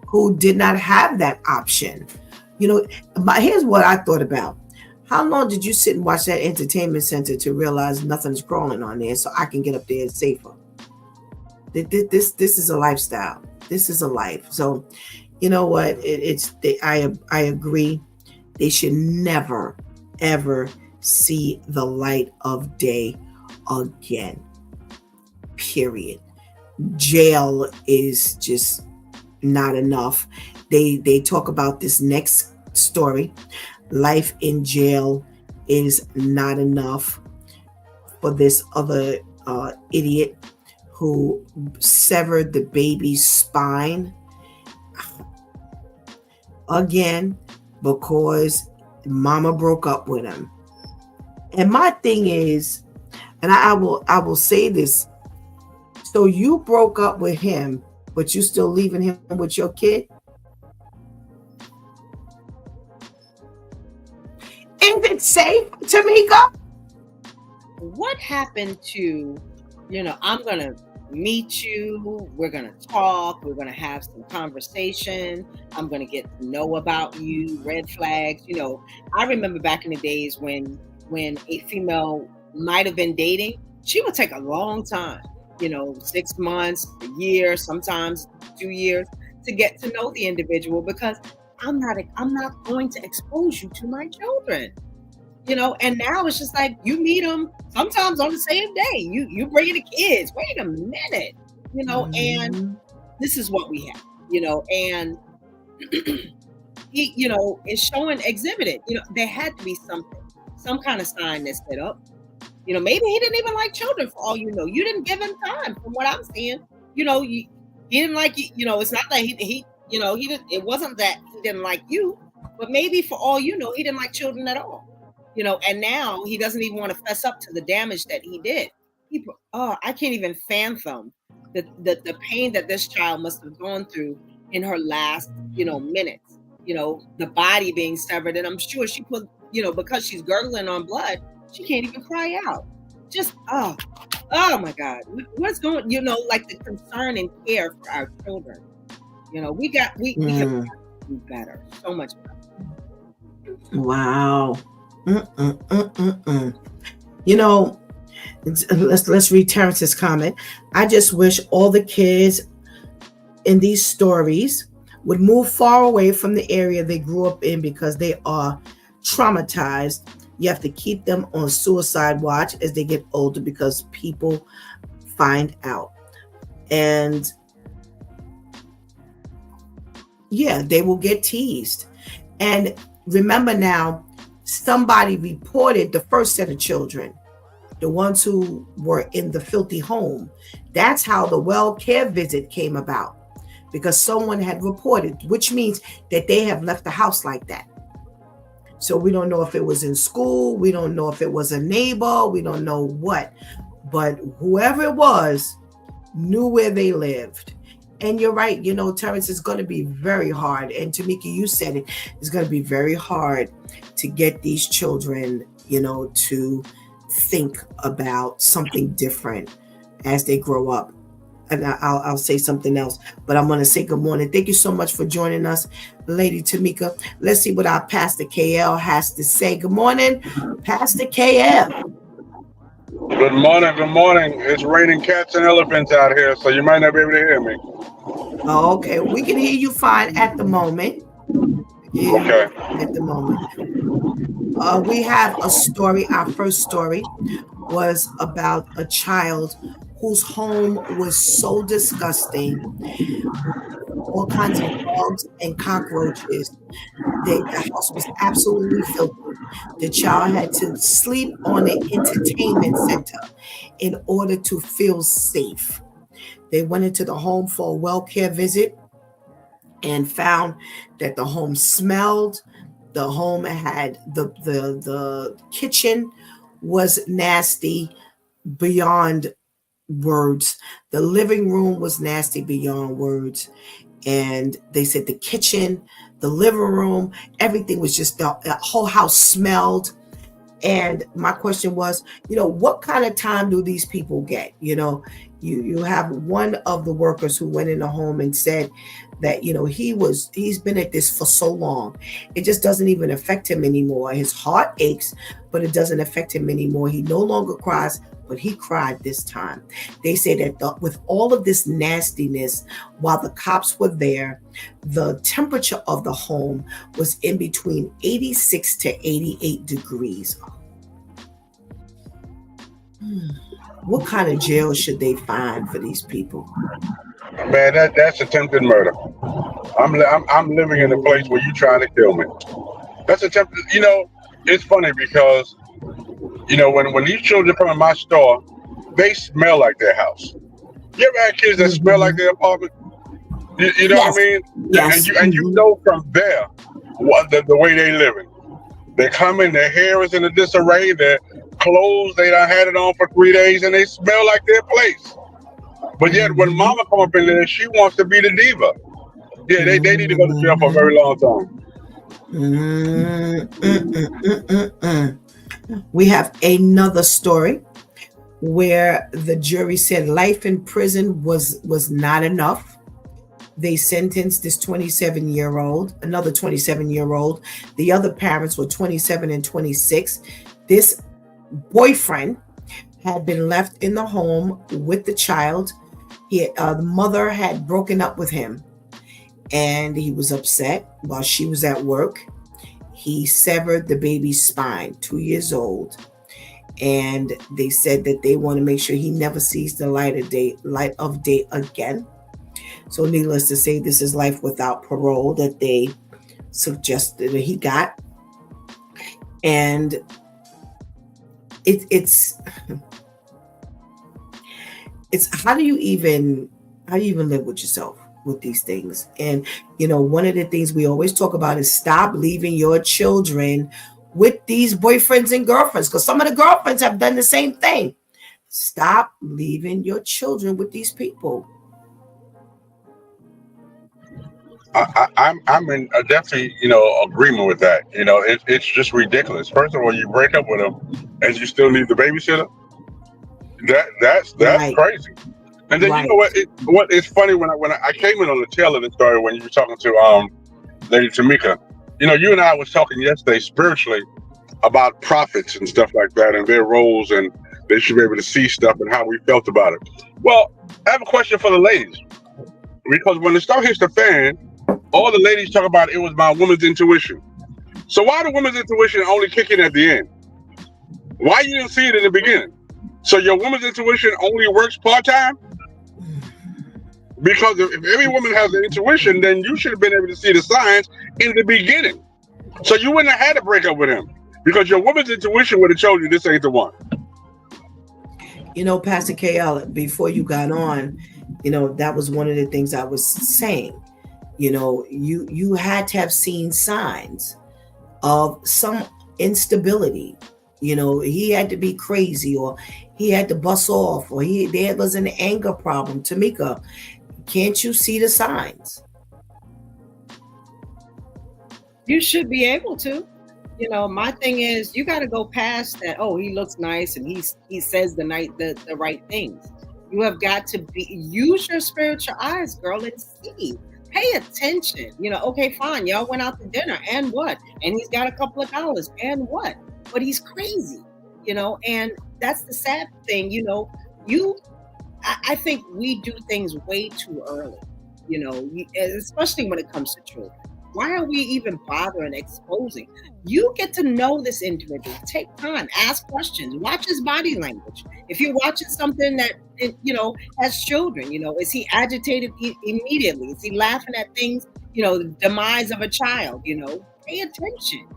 who did not have that option, here's what I thought about. How long did you sit and watch that entertainment center to realize nothing's crawling on there so I can get up there and safer? This is a lifestyle. This is a life. So, you know what? I agree. They should never, ever see the light of day again. Period. Jail is just not enough. They talk about this next story. Life in jail is not enough for this other idiot who severed the baby's spine. Again, because mama broke up with him And my thing is, and I will say this. So you broke up with him, but you still leaving him with your kid? Is it safe, Tamika? What happened to, I'm going to meet you, we're going to talk, we're going to have some conversation, I'm going to get to know about you, red flags. I remember back in the days when a female might have been dating, she would take a long time, 6 months, a year, sometimes 2 years, to get to know the individual, because I'm not going to expose you to my children. And now it's just like you meet them sometimes on the same day. You bring in the kids. Wait a minute, and this is what we have, and he, is showing exhibited. There had to be some kind of sign that set up. Maybe he didn't even like children, for all you know. You didn't give him time, from what I'm seeing. He didn't like you. It's not that he didn't. It wasn't that he didn't like you, but maybe, for all you know, he didn't like children at all. And now he doesn't even want to fess up to the damage that he did. I can't even fathom the pain that this child must have gone through in her last, minutes. The body being severed, and I'm sure she put, because she's gurgling on blood, she can't even cry out. Just oh my God, what's going? Like the concern and care for our children. We have to do better, so much better. Wow. Let's read Terrence's comment. I just wish all the kids in these stories would move far away from the area they grew up in, because they are traumatized. You have to keep them on suicide watch as they get older, because people find out. And yeah, they will get teased. And remember now, somebody reported the first set of children, the ones who were in the filthy home. That's how the well care visit came about, because someone had reported, which means that they have left the house like that. So we don't know if it was in school. We don't know if it was a neighbor. We don't know what. But whoever it was knew where they lived. And you're right, Terrence, it's going to be very hard. And Tamika, you said it, it's going to be very hard to get these children, to think about something different as they grow up. And I'll say something else, but I'm going to say good morning. Thank you so much for joining us, Lady Tamika. Let's see what our Pastor KL has to say. Good morning, Pastor KL. Good morning. Good morning. It's raining cats and elephants out here, so you might not be able to hear me. Oh, okay. We can hear you fine at the moment. Okay. At the moment. We have a story. Our first story was about a child whose home was so disgusting. All kinds of bugs and cockroaches. The house was absolutely filthy. The child had to sleep on an entertainment center in order to feel safe. They went into the home for a well care visit and found that the home smelled. The home had the kitchen was nasty beyond words. The living room was nasty beyond words. And they said the kitchen, the living room, everything was just, the whole house smelled. And my question was, what kind of time do these people get? You have one of the workers who went in the home and said that, he's been at this for so long. It just doesn't even affect him anymore. His heart aches, but it doesn't affect him anymore. He no longer cries, but he cried this time. They say that with all of this nastiness, while the cops were there, the temperature of the home was in between 86 to 88 degrees. What kind of jail should they find for these people? Man, that's attempted murder. I'm living in a place where you trying to kill me. That's attempted. It's funny because when these children come in my store, they smell like their house. You ever had kids that smell like their apartment? You know what I mean? Yes. And you know from there what the way they living. They come in, their hair is in a disarray, their clothes, they done had it on for 3 days, and they smell like their place. But yet, when Mhm. mama come up in there, she wants to be the diva. Yeah, they need to go to jail for a Mhm. very long time. Mm, mm, mm, mm, mm, mm. We have another story where the jury said life in prison was not enough. They sentenced this 27-year-old, another 27-year-old. The other parents were 27 and 26. This boyfriend had been left in the home with the child. The mother had broken up with him, and he was upset while she was at work. He severed the baby's spine, 2 years old, and they said that they want to make sure he never sees the light of day again. So, needless to say, this is life without parole that they suggested that he got, and it's how do you even live with yourself with these things? And one of the things we always talk about is stop leaving your children with these boyfriends and girlfriends, because some of the girlfriends have done the same thing. Stop leaving your children with these people. I'm in a definitely agreement with that. It's just ridiculous. First of all, you break up with them and you still need the babysitter. That's Right, crazy. And then you know right. what is funny when I came in on the tail of the story when you were talking to Lady Tamika. You and I was talking yesterday spiritually about prophets and stuff like that and their roles, and they should be able to see stuff and how we felt about it. Well, I have a question for the ladies, because when the stuff hits the fan, all the ladies talk about it was my woman's intuition. So why the woman's intuition only kick in at the end? Why you didn't see it in the beginning? So your woman's intuition only works part-time? Because if every woman has an intuition, then you should have been able to see the signs in the beginning. So you wouldn't have had to break up with him, because your woman's intuition would have told you this ain't the one. Pastor KL, before you got on, that was one of the things I was saying. You had to have seen signs of some instability. He had to be crazy, or he had to bust off, or there was an anger problem. Tamika, can't you see the signs? You should be able to. My thing is, you got to go past that. Oh, he looks nice and he says the right things. You have got to use your spiritual eyes, girl, and see. Pay attention. Okay, fine. Y'all went out to dinner, and what? And he's got a couple of dollars, and what? But he's crazy. And that's the sad thing. I think we do things way too early. Especially when it comes to children. Why are we even bothering exposing? You get to know this individual. Take time, ask questions, watch his body language. If you're watching something that has children, is he agitated immediately? Is he laughing at things? The demise of a child. Pay attention.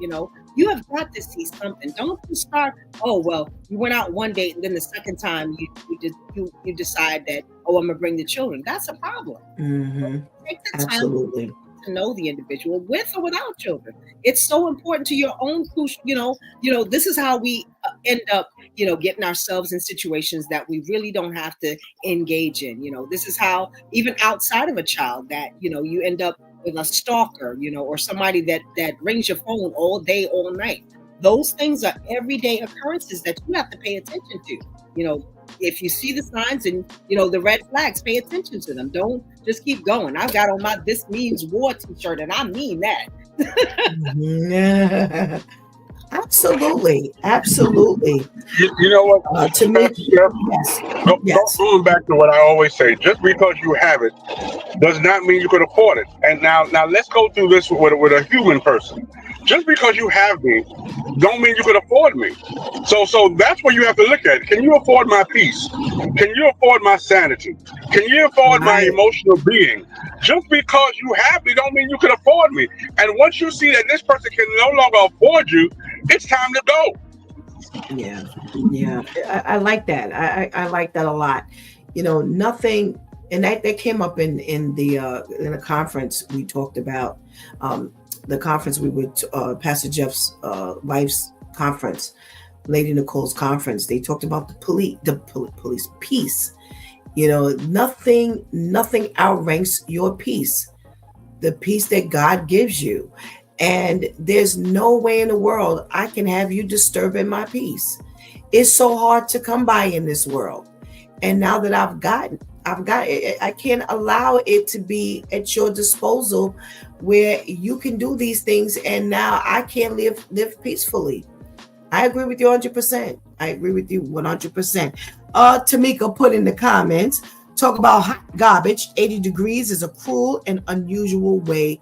You have got to see something. Don't just start. Oh well, you went out one date and then the second time you decide that, oh, I'm gonna bring the children. That's a problem. Mm-hmm. Take the time Absolutely. to know the individual with or without children. It's so important to your own crucial. This is how we end up getting ourselves in situations that we really don't have to engage in. This is how, even outside of a child, that you end up with a stalker, or somebody that rings your phone all day, all night. Those things are everyday occurrences that you have to pay attention to. If you see the signs and the red flags, pay attention to them. Don't just keep going. I've got on my "This Means War" t-shirt, and I mean that. Yeah. Absolutely. You know what? To me, yes, yes. Going back to what I always say, just because you have it does not mean you can afford it. And now let's go through this with a human person. Just because you have me, don't mean you can afford me. So that's what you have to look at. Can you afford my peace? Can you afford my sanity? Can you afford my Right. emotional being? Just because you have me don't mean you can afford me. And once you see that this person can no longer afford you, it's time to go. Yeah. I like that. I like that a lot. Nothing, and that came up in the conference we talked about. The conference we would Pastor Jeff's wife's conference. Lady Nicole's conference, they talked about police peace. Nothing outranks your peace, the peace that God gives you. And there's no way in the world I can have you disturbing my peace. It's so hard to come by in this world. And now that I've got it, I can't allow it to be at your disposal where you can do these things and now I can't live peacefully. I agree with you 100%. I agree with you 100%. Tamika put in the comments, talk about hot garbage. 80 degrees is a cruel and unusual way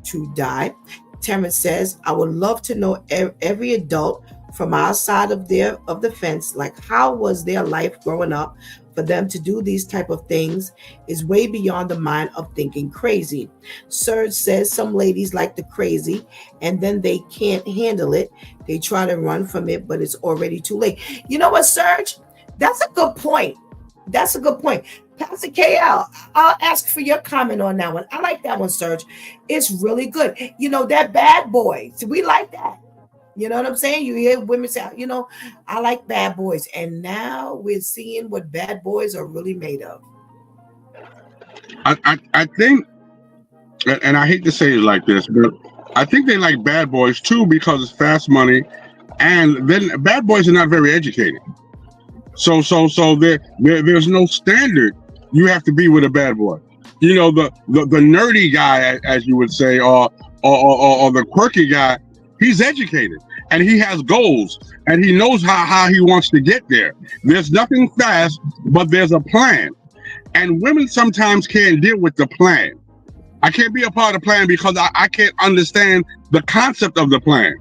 to die. Terrence says, I would love to know every adult from our side of the fence, like how was their life growing up for them to do these type of things is way beyond the mind of thinking crazy. Serge says some ladies like the crazy and then they can't handle it. They try to run from it, but it's already too late. You know what, Serge? That's a good point. That's a good point. Pastor KL, I'll ask for your comment on that one. I like that one, Serge. It's really good. That bad boy. So we like that. You know what I'm saying? You hear women say, I like bad boys. And now we're seeing what bad boys are really made of. I think, and I hate to say it like this, but I think they like bad boys too because it's fast money. And then bad boys are not very educated. So there's no standard you have to be with a bad boy. The nerdy guy, as you would say, or the quirky guy, he's educated and he has goals and he knows how he wants to get there. There's nothing fast, but there's a plan. And women sometimes can't deal with the plan. I can't be a part of the plan because I can't understand the concept of the plan.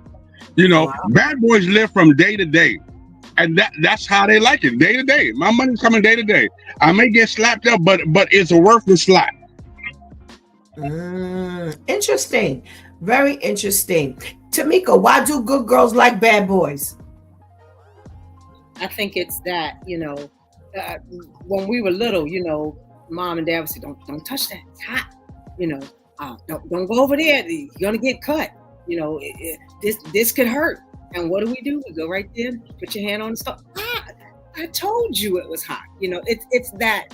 Wow. Bad boys live from day to day. And that's how they like it, day to day. My money's coming day to day. I may get slapped up, but it's a worth the slap. Interesting. Very interesting. Tamika, why do good girls like bad boys? I think it's that, when we were little, mom and dad would say, don't touch that. It's hot. Don't go over there. You're going to get cut. This could hurt. And what do? We go right there, put your hand on the stove. I told you it was hot. It's that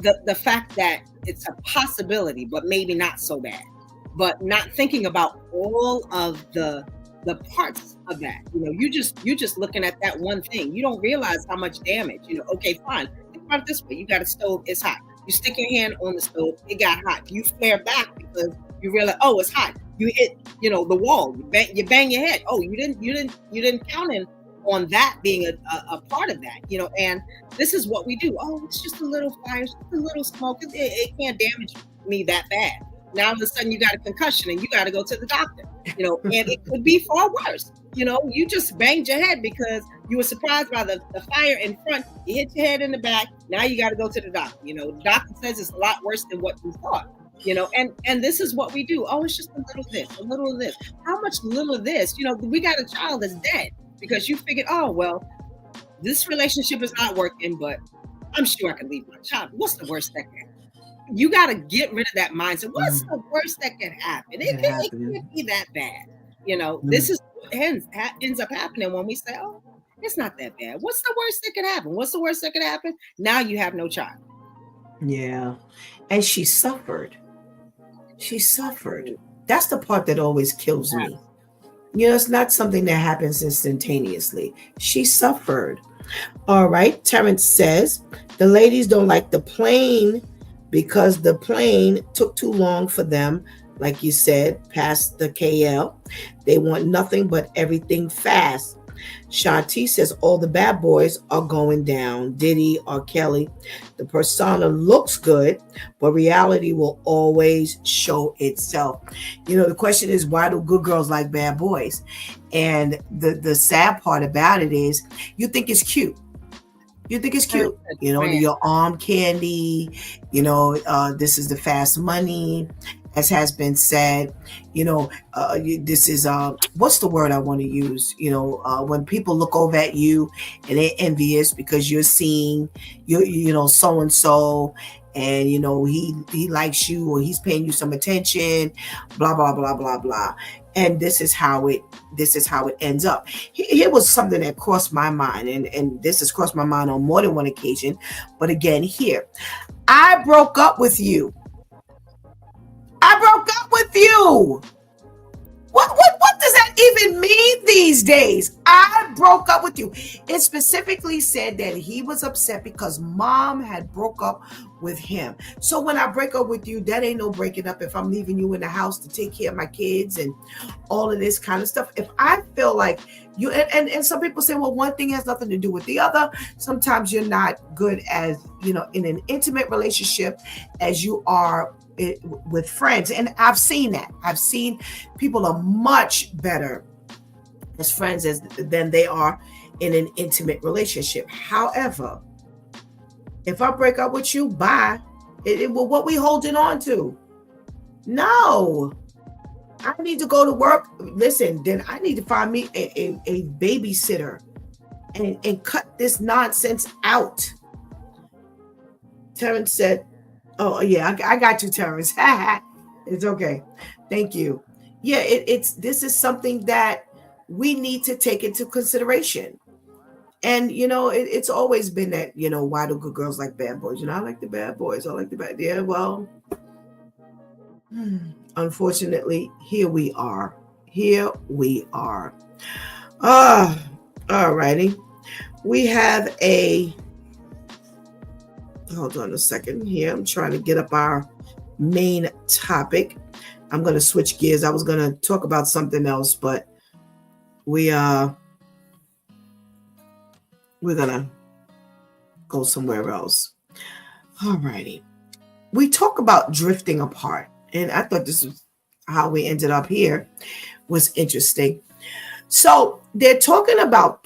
the fact that it's a possibility, but maybe not so bad. But not thinking about all of the parts of that. You just looking at that one thing. You don't realize how much damage. Okay, fine. Think about it this way. You got a stove, it's hot. You stick your hand on the stove, it got hot. You flare back because you realize, oh, it's hot. You hit, the wall. You bang your head. Oh, you didn't count in on that being a part of that. And this is what we do. Oh, it's just a little fire, it's just a little smoke. It can't damage me that bad. Now all of a sudden you got a concussion and you got to go to the doctor. And it could be far worse. You just banged your head because you were surprised by the fire in front. You hit your head in the back. Now you got to go to the doctor. The doctor says it's a lot worse than what you thought. And this is what we do. Oh, it's just a little this, a little of this. How much little of this? We got a child that's dead because you figured, oh, well, this relationship is not working, but I'm sure I can leave my child. What's the worst that can happen? You got to get rid of that mindset. What's the worst that can happen? It can't be that bad. This is what ends up happening when we say, oh, it's not that bad. What's the worst that could happen? What's the worst that could happen? Now you have no child. Yeah. And she suffered. That's the part that always kills me. It's not something that happens instantaneously. She suffered. All right. Terrence says the ladies don't like the plane because the plane took too long for them. Like you said, past the KL. They want nothing but everything fast. Shanti says all the bad boys are going down. Diddy or Kelly. The persona looks good, but reality will always show itself. The question is, why do good girls like bad boys? And the sad part about it is you think it's cute. Your arm candy, this is the fast money, as has been said. This is what's the word I want to use? When people look over at you and they're envious because you're seeing so and so, and he likes you or he's paying you some attention, blah blah blah blah blah. And this is how it ends up. Here was something that crossed my mind, and this has crossed my mind on more than one occasion. But again, here, I broke up with you. I broke up with you. What does that even mean these days? I broke up with you. It specifically said that he was upset because mom had broke up with him. So when I break up with you, that ain't no breaking up. If I'm leaving you in the house to take care of my kids and all of this kind of stuff, if I feel like you, and some people say, well, one thing has nothing to do with the other. Sometimes you're not good as, in an intimate relationship as you are with friends. And I've seen that. I've seen people are much better as friends than they are in an intimate relationship. However, if I break up with you, bye. What we holding on to? No. I need to go to work. Listen, then I need to find me a babysitter and cut this nonsense out. Terrence said, oh, yeah, I got you, Terrence. It's okay. Thank you. Yeah, this is something that we need to take into consideration. And, it's always been that, why do good girls like bad boys? I like the bad boys. I like the bad. Yeah, well, unfortunately, here we are. All righty. We have hold on a second here. I'm trying to get up our main topic. I'm going to switch gears. I was going to talk about something else, but we're going to go somewhere else. All righty. We talk about drifting apart, and I thought this was how we ended up here was interesting. So they're talking about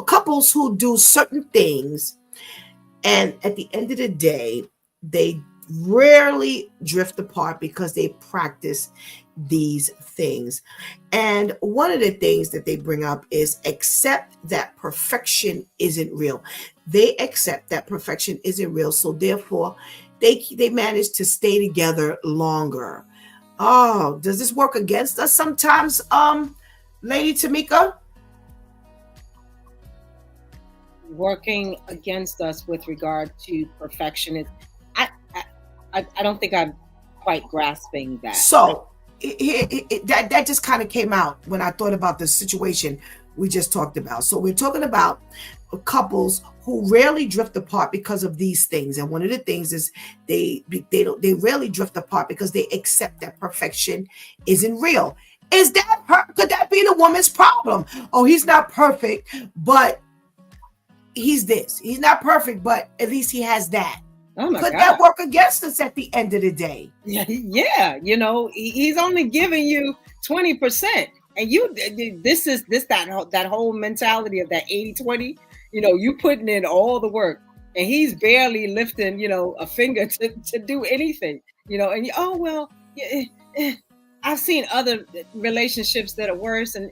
couples who do certain things, and at the end of the day, they rarely drift apart because they practice these things. And one of the things that they bring up is accept that perfection isn't real. They accept that perfection isn't real, so therefore they manage to stay together longer. Oh, does this work against us sometimes, Lady Tamika? Working against us with regard to perfection is, I don't think I'm quite grasping that. So that just kind of came out when I thought about the situation we just talked about. So we're talking about couples who rarely drift apart because of these things, and one of the things is they rarely drift apart because they accept that perfection isn't real. Could that be the woman's problem? Oh, he's not perfect, but he's this. He's not perfect, but at least he has that. Oh my Could God. that work against us at the end of the day? Yeah, he's only giving you 20%. And that whole mentality of that 80-20, you putting in all the work and he's barely lifting, a finger to do anything, and I've seen other relationships that are worse, and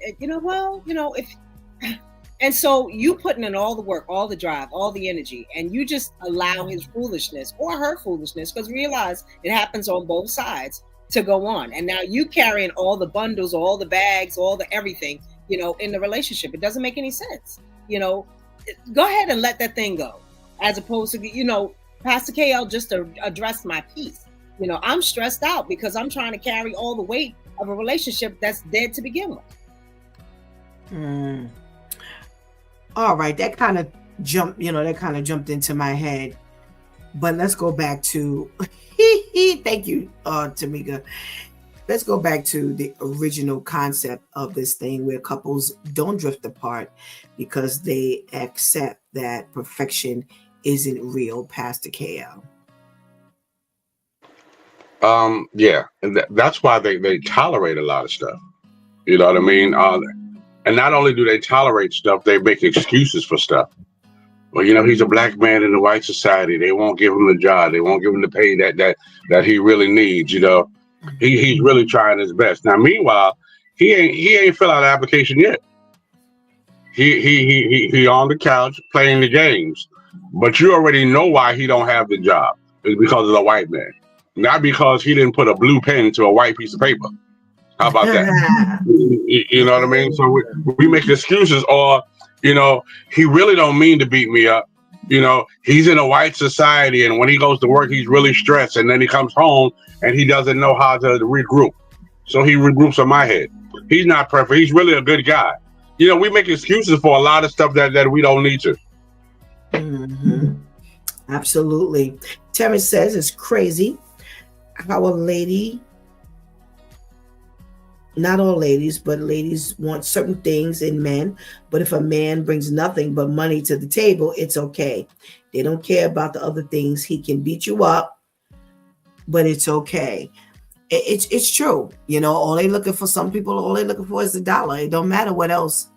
and so you putting in all the work, all the drive, all the energy, and you just allow his foolishness or her foolishness, because realize it happens on both sides, to go on. And now you carrying all the bundles, all the bags, all the everything, in the relationship. It doesn't make any sense. Go ahead and let that thing go. As opposed to, Pastor KL just to address my piece. I'm stressed out because I'm trying to carry all the weight of a relationship that's dead to begin with. All right, that kind of jumped into my head. But let's go back to thank you, Tamika. Let's go back to the original concept of this thing where couples don't drift apart because they accept that perfection isn't real, Pastor KL. Yeah, and that's why they tolerate a lot of stuff. You know what I mean? And not only do they tolerate stuff, they make excuses for stuff. Well, he's a black man in the white society. They won't give him the job. They won't give him the pay that he really needs. He's really trying his best. Now, meanwhile, he ain't fill out an application yet. He on the couch playing the games, but you already know why he don't have the job. It's because of the white man, not because he didn't put a blue pen to a white piece of paper. How about that? You know what I mean? So we make excuses, or he really don't mean to beat me up. He's in a white society, and when he goes to work, he's really stressed, and then he comes home and he doesn't know how to regroup. So he regroups on my head. He's not perfect. He's really a good guy. We make excuses for a lot of stuff that we don't need to. Mm-hmm. Absolutely. Terrence says it's crazy how a lady, not all ladies, but ladies want certain things in men. But if a man brings nothing but money to the table, it's okay. They don't care about the other things. He can beat you up, but it's okay. It's true. All they looking for, some people, all they looking for is the dollar. It don't matter what else.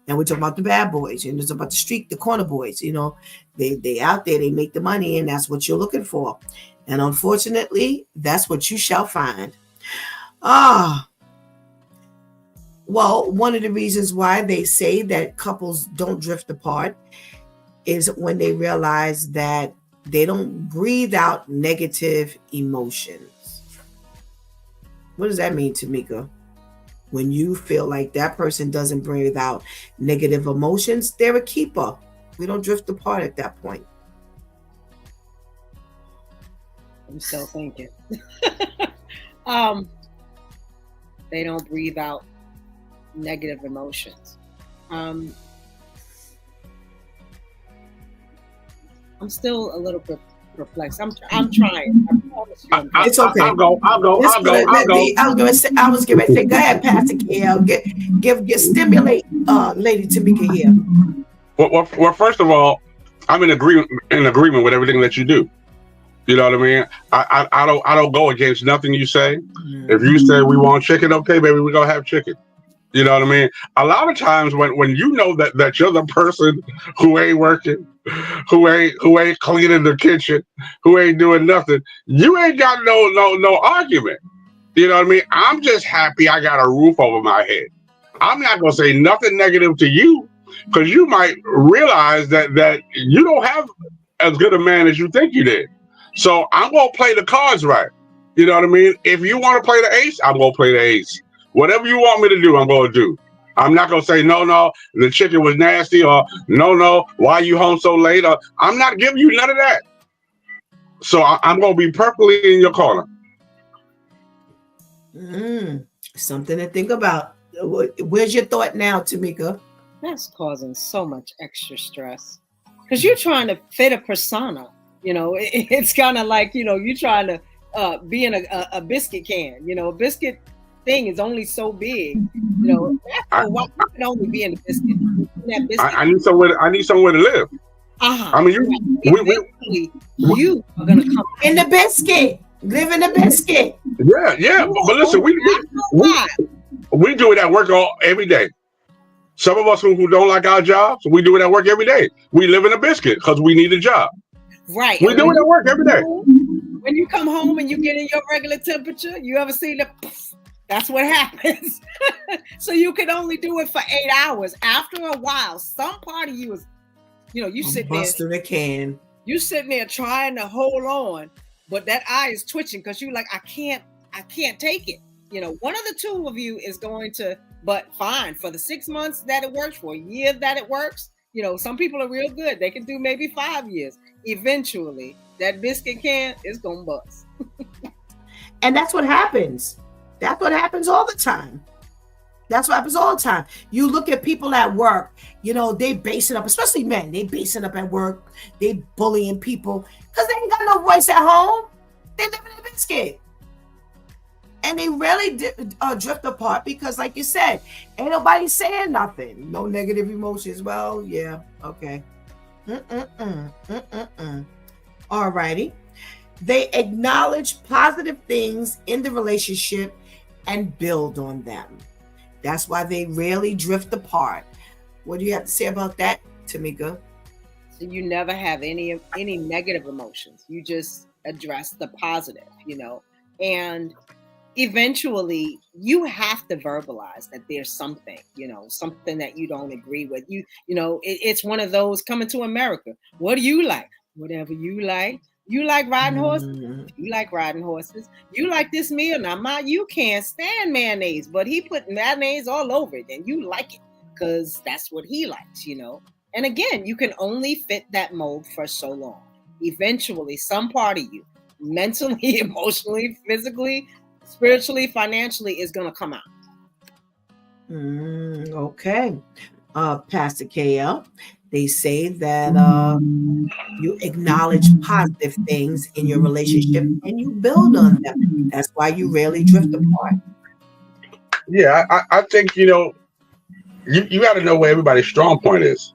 And we're talking about the bad boys, and it's about the street, the corner boys. They out there, they make the money, and that's what you're looking for. And unfortunately, that's what you shall find. Well, one of the reasons why they say that couples don't drift apart is when they realize that they don't breathe out negative emotions. What does that mean, Tamika? When you feel like that person doesn't breathe out negative emotions, they're a keeper. We don't drift apart at that point. I'm still thinking. They don't breathe out negative emotions. I'm still a little bit perplexed. I'm trying. It's okay. I'll go. I was getting ready to say, go ahead, Pastor Kale. Get stimulate Lady Tamika here. Well, first of all, I'm in agreement with everything that you do. You know what I mean? I don't go against nothing you say. Mm-hmm. If you say we want chicken, okay, baby, we're gonna have chicken. You know what I mean? A lot of times when you know that you're the person who ain't working, who ain't cleaning the kitchen, who ain't doing nothing, you ain't got no argument. You know what I mean? I'm just happy I got a roof over my head. I'm not gonna say nothing negative to you, because you might realize that you don't have as good a man as you think you did. So I'm gonna play the cards right. You know what I mean? If you want to play the ace, I'm gonna play the ace. Whatever you want me to do, I'm going to do. I'm not going to say, no, the chicken was nasty, or no, why are you home so late? Or I'm not giving you none of that. So I'm going to be perfectly in your corner. Something to think about. Where's your thought now, Tamika? That's causing so much extra stress. Because you're trying to fit a persona. It's kind of like, you're trying to be in a biscuit can. A biscuit thing is only so big, I can only be in the biscuit. I need somewhere to live. I mean, you are gonna come in the biscuit, live in the biscuit. Yeah. But listen, we do it at work every day. Some of us who don't like our jobs, we do it at work every day. We live in a biscuit because we need a job. Right. We do it at work every day. When you come home and you get in your regular temperature, you ever see the? That's what happens. So you can only do it for 8 hours. After a while, some part of you is, you sit there. Busting a can. You sitting there trying to hold on, but that eye is twitching because you're like, I can't take it. One of the two of you is going to, but fine, for the 6 months that it works, for a year that it works, some people are real good. They can do maybe 5 years. Eventually, that biscuit can is going to bust. And that's what happens. That's what happens all the time. You look at people at work, they base it up, especially men. They base it up at work. They bullying people because they ain't got no voice at home. They live in a biscuit. And they really drift apart because, like you said, ain't nobody saying nothing. No negative emotions. Well, yeah, okay. All righty. They acknowledge positive things in the relationship and build on them. That's why they rarely drift apart. What do you have to say about that, Tamika? So you never have any negative emotions. You just address the positive, and eventually you have to verbalize that there's something, something that you don't agree with. It's one of those coming to America. What do you like? Whatever you like. You like riding horses? Mm. You like riding horses. You like this meal. Now, you can't stand mayonnaise, but he put mayonnaise all over it, and you like it because that's what he likes, And again, you can only fit that mold for so long. Eventually, some part of you, mentally, emotionally, physically, spiritually, financially, is going to come out. Okay. Pastor KL, they say that you acknowledge positive things in your relationship and you build on them. That's why you rarely drift apart. Yeah, I think you got to know where everybody's strong point is.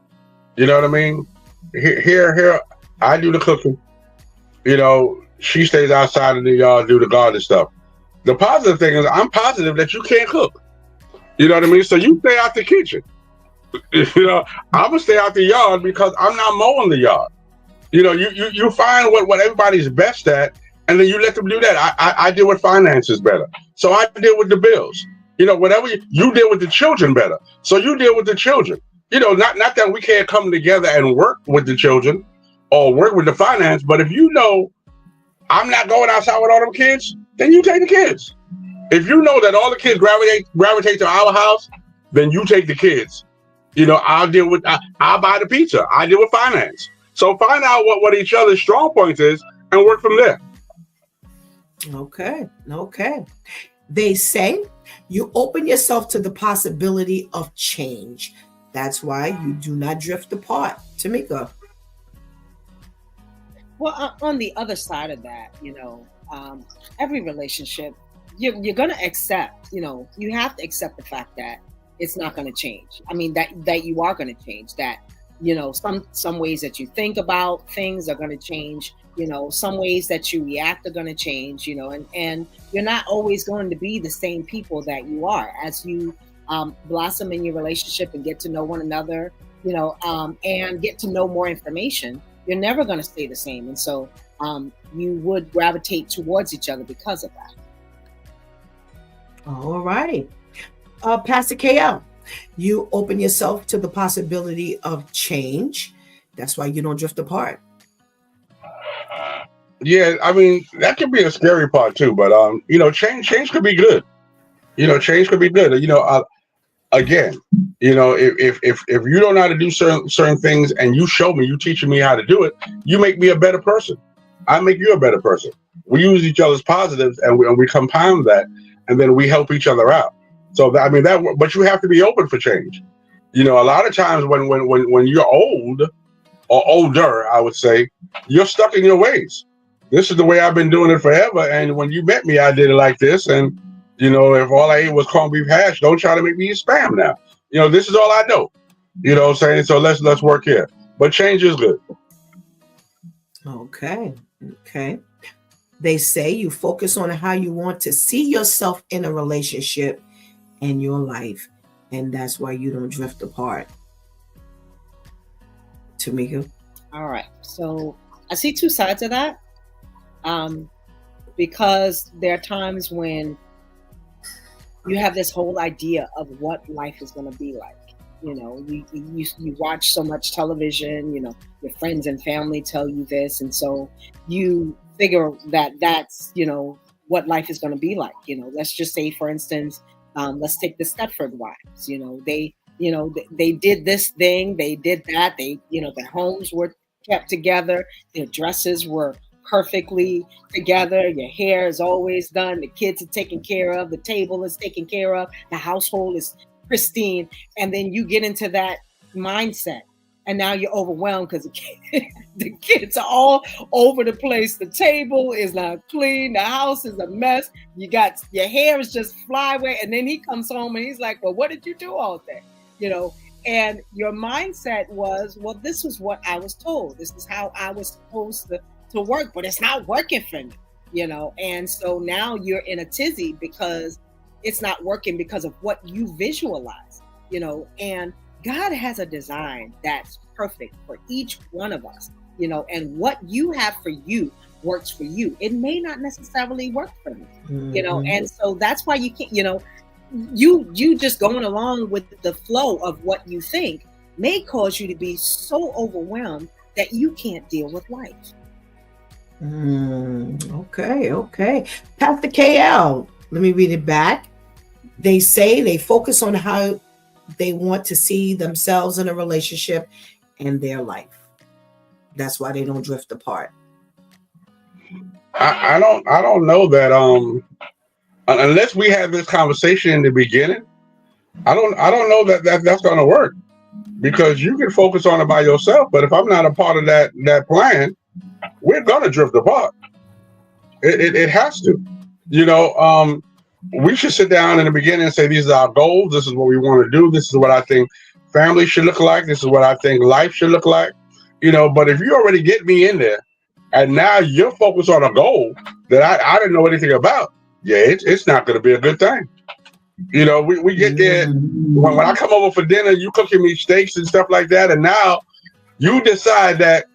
You know what I mean? Here, I do the cooking. She stays outside in the yard, do the garden stuff. The positive thing is, I'm positive that you can't cook. You know what I mean? So you stay out the kitchen. I'm gonna stay out the yard because I'm not mowing the yard. You find what everybody's best at, and then you let them do that. I deal with finances better, so I deal with the bills. Whatever you deal with the children better, so you deal with the children. Not that we can't come together and work with the children or work with the finance, but if I'm not going outside with all them kids, then you take the kids. If you know that all the kids gravitate to our house, then you take the kids. I'll buy the pizza. I deal with finance. So find out what each other's strong points is and work from there. Okay. They say you open yourself to the possibility of change. That's why you do not drift apart. Tamika. Well, on the other side of that, every relationship, you're going to accept, you have to accept the fact that it's not going to change. I mean, that you are going to change, that, some ways that you think about things are going to change, some ways that you react are going to change, and you're not always going to be the same people that you are as you blossom in your relationship and get to know one another, and get to know more information. You're never going to stay the same. And so you would gravitate towards each other because of that. All right. Pastor KL, you open yourself to the possibility of change. That's why you don't drift apart. Yeah, I mean, that could be a scary part too, but change could be good. Change could be good. Again, if you don't know how to do certain things and you show me, you teaching me how to do it, you make me a better person. I make you a better person. We use each other's positives and we compound that, and then we help each other out. So but you have to be open for change. A lot of times when you're old or older, I would say, you're stuck in your ways. This is the way I've been doing it forever. And when you met me, I did it like this. And if all I ate was corned beef hash, don't try to make me eat spam now. This is all I know. You know what I'm saying? So let's work here. But change is good. Okay. They say you focus on how you want to see yourself in a relationship and your life, and that's why you don't drift apart. Tamika? All right. So I see two sides of that. Because there are times when you have this whole idea of what life is going to be like. You watch so much television, your friends and family tell you this. And so you figure that that's, what life is going to be like. Let's just say, for instance, let's take the Stepford wives. They did this thing, they did that. Their homes were kept together. Their dresses were perfectly together. Your hair is always done. The kids are taken care of. The table is taken care of. The household is pristine. And then you get into that mindset, and now you're overwhelmed because the kids are all over the place. The table is not clean. The house is a mess. Your hair is just flyway. And then he comes home and he's like, well, what did you do all day? And your mindset was, well, this was what I was told. This is how I was supposed to work, but it's not working for me, and so now you're in a tizzy because it's not working because of what you visualize, and God has a design that's perfect for each one of us, and what you have for you works for you. It may not necessarily work for me, and so that's why you can't, you just going along with the flow of what you think may cause you to be so overwhelmed that you can't deal with life. Okay. Pastor KL, let me read it back. They say they focus on how they want to see themselves in a relationship and their life. That's why they don't drift apart. I don't know that unless we had this conversation in the beginning, I don't know that's gonna work because you can focus on it by yourself, but if I'm not a part of that plan, we're gonna drift apart. It has to. You know, we should sit down in the beginning and say these are our goals. This is what we want to do. This is what I think family should look like. This is what I think life should look like. You know, but if you already get me in there, and now you're focused on a goal that I didn't know anything about, yeah, it's not going to be a good thing. You know, we get there when I come over for dinner, you cooking me steaks and stuff like that, and now you decide that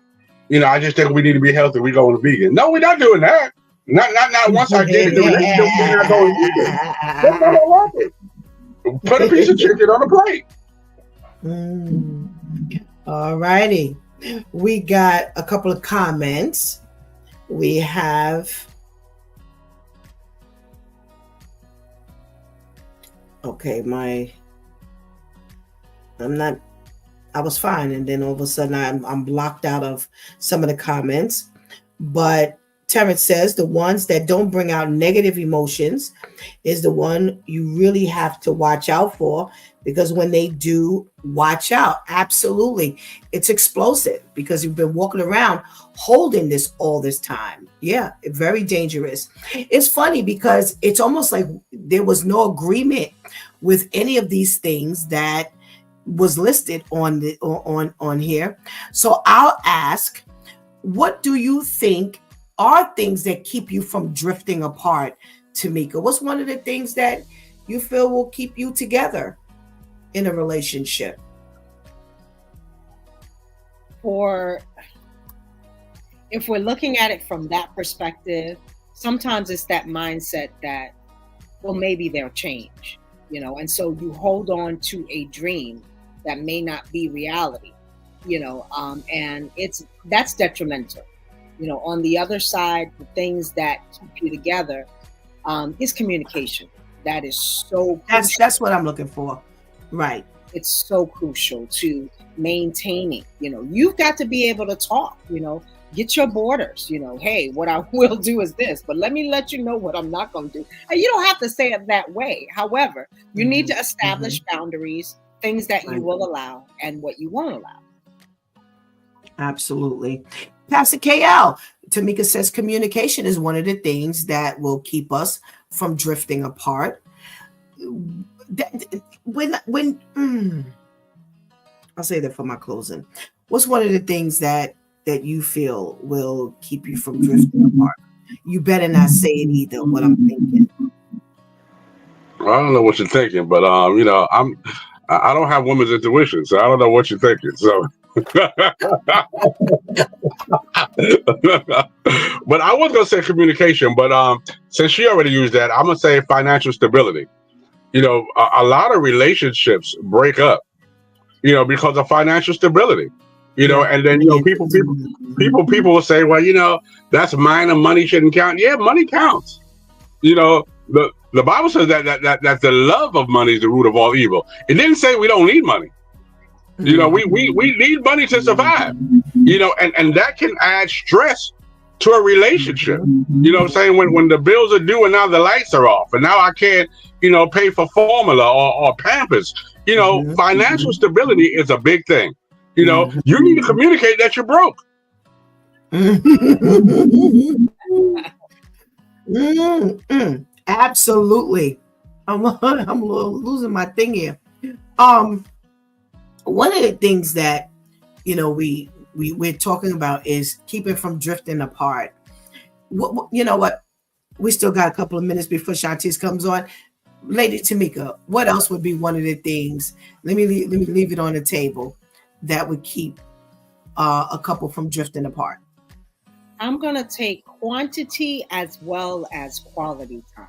I just think we need to be healthy. We going to vegan. No, we're not doing that. Not once I get into a relationship, we're not going vegan. That's not gonna happen. Put a piece of chicken on the plate. All righty. We got a couple of comments. We have I was fine, and then all of a sudden I'm blocked out of some of the comments. But Terrence says the ones that don't bring out negative emotions is the one you really have to watch out for, because when they do, watch out. Absolutely. It's explosive because you've been walking around holding this all this time. Yeah, very dangerous. It's funny because it's almost like there was no agreement with any of these things that was listed on here. So I'll ask, what do you think are things that keep you from drifting apart, Tamika? What's one of the things that you feel will keep you together in a relationship? If we're looking at it from that perspective, sometimes it's that mindset that, well, maybe they'll change, and so you hold on to a dream that may not be reality, and that's detrimental. On the other side, the things that keep you together is communication. That is so crucial. That's what I'm looking for. Right. It's so crucial to maintaining. You've got to be able to talk, get your borders, hey, what I will do is this, but let me let you know what I'm not going to do. And you don't have to say it that way. However, you need to establish boundaries, things that you will allow and what you won't allow. Absolutely. Pastor KL, Tamika says communication is one of the things that will keep us from drifting apart. I'll say that for my closing. What's one of the things that you feel will keep you from drifting apart? You better not say it either, what I'm thinking. I don't know what you're thinking, but I don't have women's intuition, so I don't know what you're thinking. So but I was gonna say communication, but since she already used that, I'm gonna say financial stability. A lot of relationships break up, because of financial stability. And then people will say, well, that's mine and money shouldn't count. Yeah, money counts. The Bible says that the love of money is the root of all evil. It didn't say we don't need money. We need money to survive. And that can add stress to a relationship. Saying when the bills are due and now the lights are off and now I can't, pay for formula or Pampers. Financial stability is a big thing. You need to communicate that you're broke. Absolutely. I'm losing my thing here. One of the things that we're talking about is keeping from drifting apart. You know what? We still got a couple of minutes before Shantice comes on. Lady Tamika, what else would be one of the things? Let me leave it on the table that would keep a couple from drifting apart. I'm going to take quantity as well as quality time.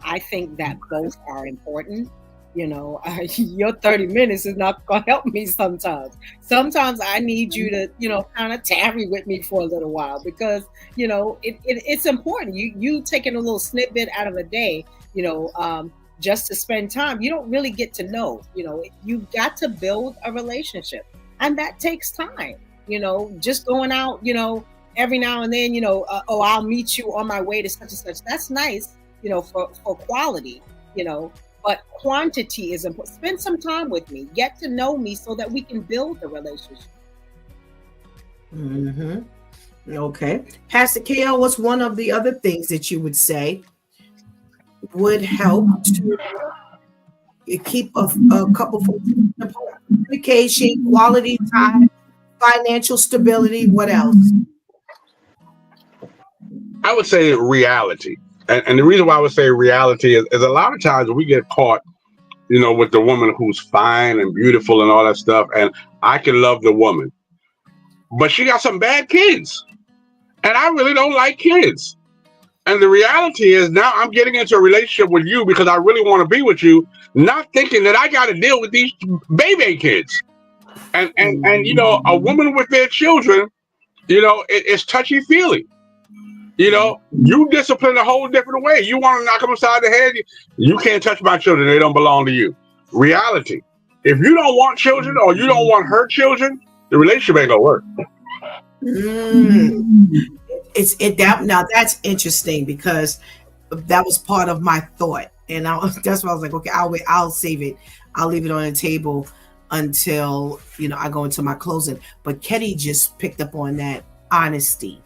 I think that both are important. Your 30 minutes is not going to help me sometimes. Sometimes I need you to, kind of tarry with me for a little while because, it's important. You taking a little snippet out of a day, just to spend time. You don't really get to know, you got to build a relationship, and that takes time. Just going out, every now and then, I'll meet you on my way to such and such. That's nice, for quality, but quantity is important. Spend some time with me, get to know me so that we can build the relationship. Mm-hmm. Okay. Pastor KL, what's one of the other things that you would say would help to keep a couple from apart? Communication, quality time, financial stability, what else? I would say reality. And the reason why I would say reality is a lot of times we get caught, with the woman who's fine and beautiful and all that stuff. And I can love the woman, but she got some bad kids. And I really don't like kids. And the reality is now I'm getting into a relationship with you because I really want to be with you, not thinking that I got to deal with these baby kids. And a woman with their children, it's touchy feely. You discipline a whole different way. You want to knock them upside the head. You can't touch my children. They don't belong to you. Reality. If you don't want children or you don't want her children, the relationship ain't gonna work. Now that's interesting because that was part of my thought, and that's why I was like, okay, I'll save it. I'll leave it on the table until I go into my closing. But Kenny just picked up on that honesty.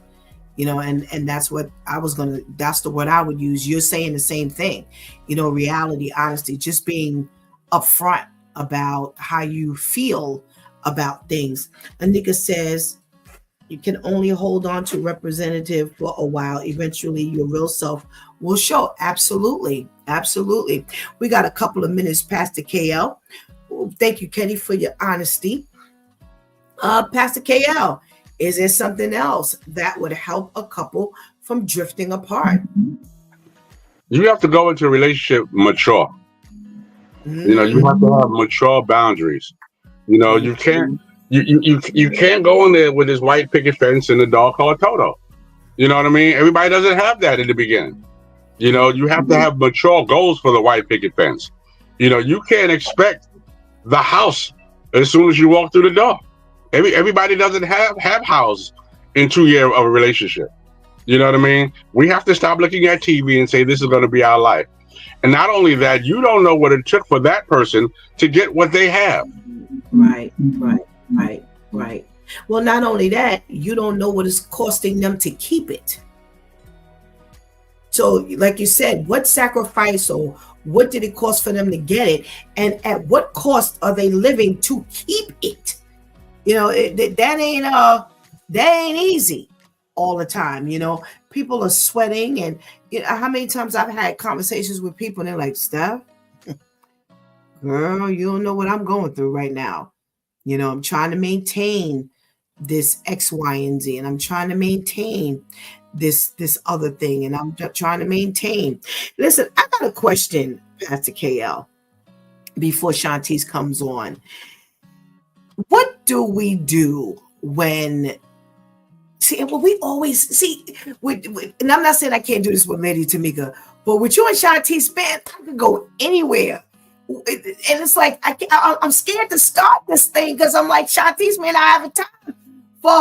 And that's what that's the word I would use. You're saying the same thing, reality, honesty, just being upfront about how you feel about things. Anika says, you can only hold on to representative for a while. Eventually your real self will show. Absolutely. Absolutely. We got a couple of minutes past the KL. Thank you, Kenny, for your honesty. Pastor KL, is there something else that would help a couple from drifting apart? You have to go into a relationship mature. You have to have mature boundaries. You can't you can't go in there with this white picket fence and the dog called Toto. You know what I mean? Everybody doesn't have that in the beginning. You have to have mature goals for the white picket fence. You can't expect the house as soon as you walk through the door. Everybody doesn't have house in 2 years of a relationship. You know what I mean? We have to stop looking at TV and say this is going to be our life. And not only that, you don't know what it took for that person to get what they have. Right. Well, not only that, you don't know what it's costing them to keep it. So, like you said, what sacrifice or what did it cost for them to get it? And at what cost are they living to keep it? That ain't easy all the time. People are sweating, and how many times I've had conversations with people and they're like, Steph, girl, you don't know what I'm going through right now. I'm trying to maintain this X, Y, and Z, and I'm trying to maintain this other thing, and I'm trying to maintain. Listen, I got a question, Pastor KL, before Shantice comes on. What do we do when we always see, and I'm not saying I can't do this with Lady Tamika, but with you and Shantice, man, I could go anywhere. And it's like, I'm scared to start this thing because I'm like, Shantice, man, I have a time for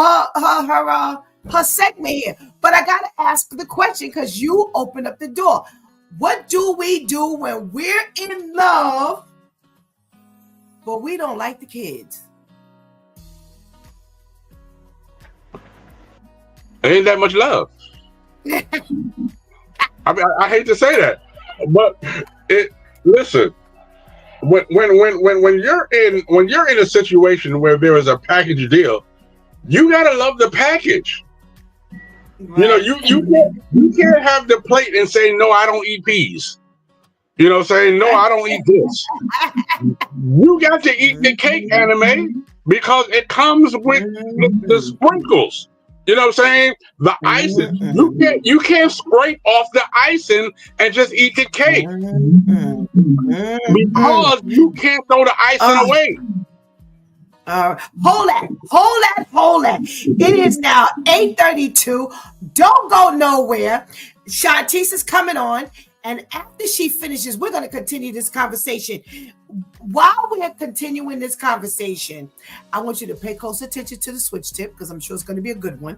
her segment here. But I got to ask the question because you opened up the door. What do we do when we're in love, but we don't like the kids? Ain't that much love. I mean, I hate to say that, but listen. When you're in a situation where there is a package deal, you gotta love the package. Right. You can't have the plate and say no, I don't eat peas. Saying no, I don't eat this. You got to eat the cake, anime, because it comes with the sprinkles. You know what I'm saying? The icing. You can't scrape off the icing and just eat the cake because you can't throw the icing away. Hold that. It is now 8:32. Don't go nowhere. Shantice is coming on. And after she finishes, we're going to continue this conversation. While we're continuing this conversation, I want you to pay close attention to the switch tip because I'm sure it's going to be a good one.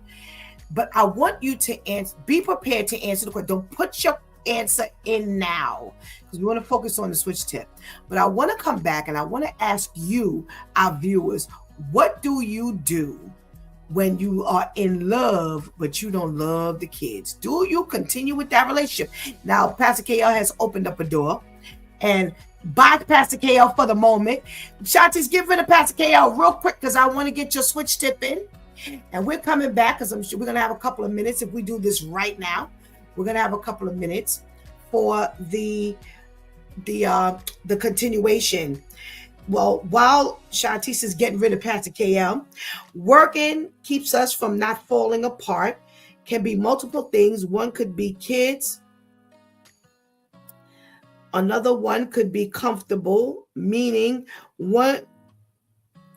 But I want you to be prepared to answer the question. Don't put your answer in now because we want to focus on the switch tip. But I want to come back and I want to ask you, our viewers, what do you do when you are in love, but you don't love the kids? Do you continue with that relationship? Now, Pastor KL has opened up a door, and bye, Pastor KL, for the moment. Shanti's give it to Pastor KL real quick because I want to get your switch tip in. And we're coming back because I'm sure we're going to have a couple of minutes. If we do this right now, we're going to have a couple of minutes for the continuation. Well, while Shantice is getting rid of Pastor KL, working keeps us from not falling apart. Can be multiple things. One could be kids. Another one could be comfortable, meaning one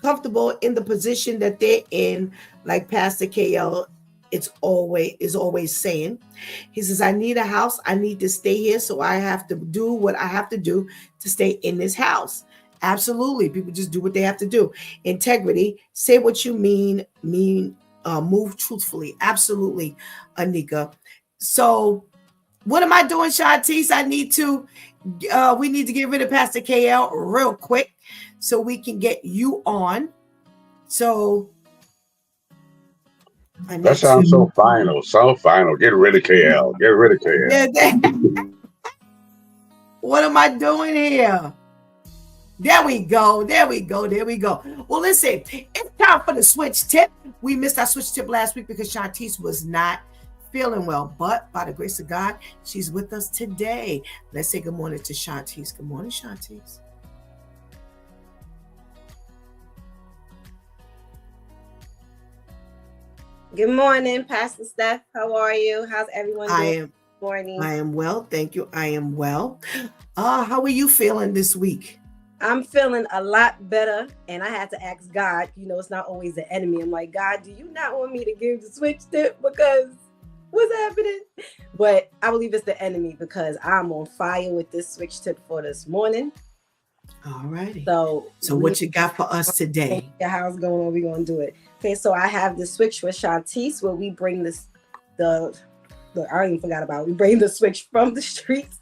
comfortable in the position that they're in, like Pastor KL is always saying. He says, I need a house. I need to stay here, so I have to do what I have to do to stay in this house. Absolutely. People just do what they have to do. Integrity, say what you mean, move truthfully. Absolutely, Anika. So what am I doing, Shantice? We need to get rid of Pastor KL real quick so we can get you on. So that sounds so final. So final. Get rid of KL. Get rid of KL. What am I doing here? There we go. Well, listen, it's time for the switch tip. We missed our switch tip last week because Shantice was not feeling well, but by the grace of God, she's with us today. Let's say good morning to Shantice. Good morning, Shantice. Good morning, Pastor Steph. How are you? How's everyone doing? I am well. Thank you. I am well. How are you feeling this week? I'm feeling a lot better, and I had to ask God. It's not always the enemy. I'm like, God, do you not want me to give the switch tip because what's happening? But I believe it's the enemy because I'm on fire with this switch tip for this morning. All righty. So what you got for us today? How's it going on? We're going to do it. Okay, so I have the switch with Shantice where we bring I already forgot about it. We bring the switch from the streets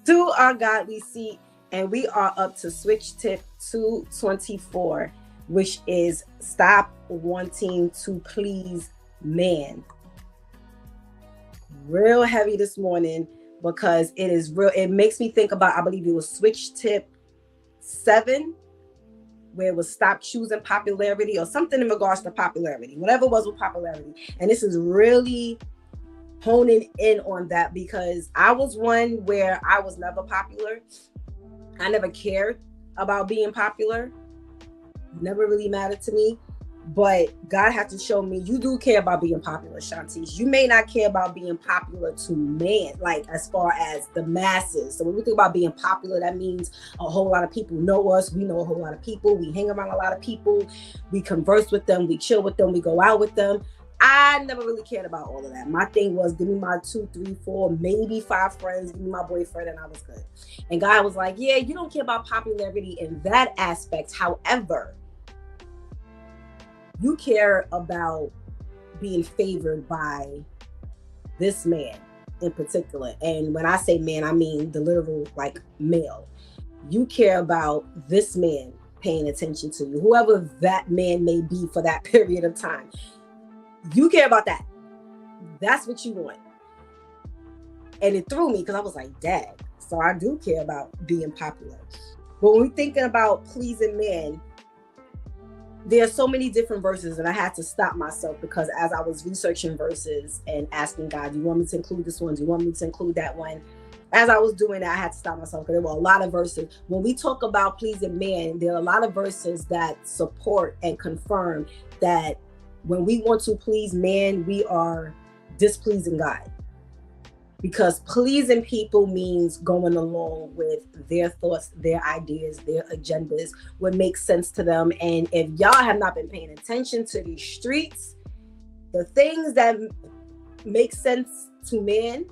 to our godly seat, and we are up to switch tip 224, which is stop wanting to please man. Real heavy this morning because it is real. It makes me think about, I believe it was switch tip 7, where it was stop choosing popularity or something in regards to popularity, whatever it was with popularity. And this is really honing in on that because I was one where I was never popular. I never cared about being popular. Never really mattered to me. But God had to show me you do care about being popular, Shantice. You may not care about being popular to man, like as far as the masses. So when we think about being popular, that means a whole lot of people know us. We know a whole lot of people. We hang around a lot of people. We converse with them. We chill with them. We go out with them. I never really cared about all of that. My thing was give me my 2, 3, 4, maybe 5 friends, give me my boyfriend, and I was good. And God was like, yeah, you don't care about popularity in that aspect. However, you care about being favored by this man in particular. And when I say man, I mean the literal like male. You care about this man paying attention to you, whoever that man may be for that period of time. You care about that. That's what you want. And it threw me because I was like, dang. So I do care about being popular. But when we're thinking about pleasing men, there are so many different verses, and I had to stop myself because as I was researching verses and asking God, do you want me to include this one? Do you want me to include that one? As I was doing that, I had to stop myself because there were a lot of verses. When we talk about pleasing men, there are a lot of verses that support and confirm that when we want to please man, we are displeasing God. Because pleasing people means going along with their thoughts, their ideas, their agendas, what makes sense to them. And if y'all have not been paying attention to these streets, the things that make sense to man,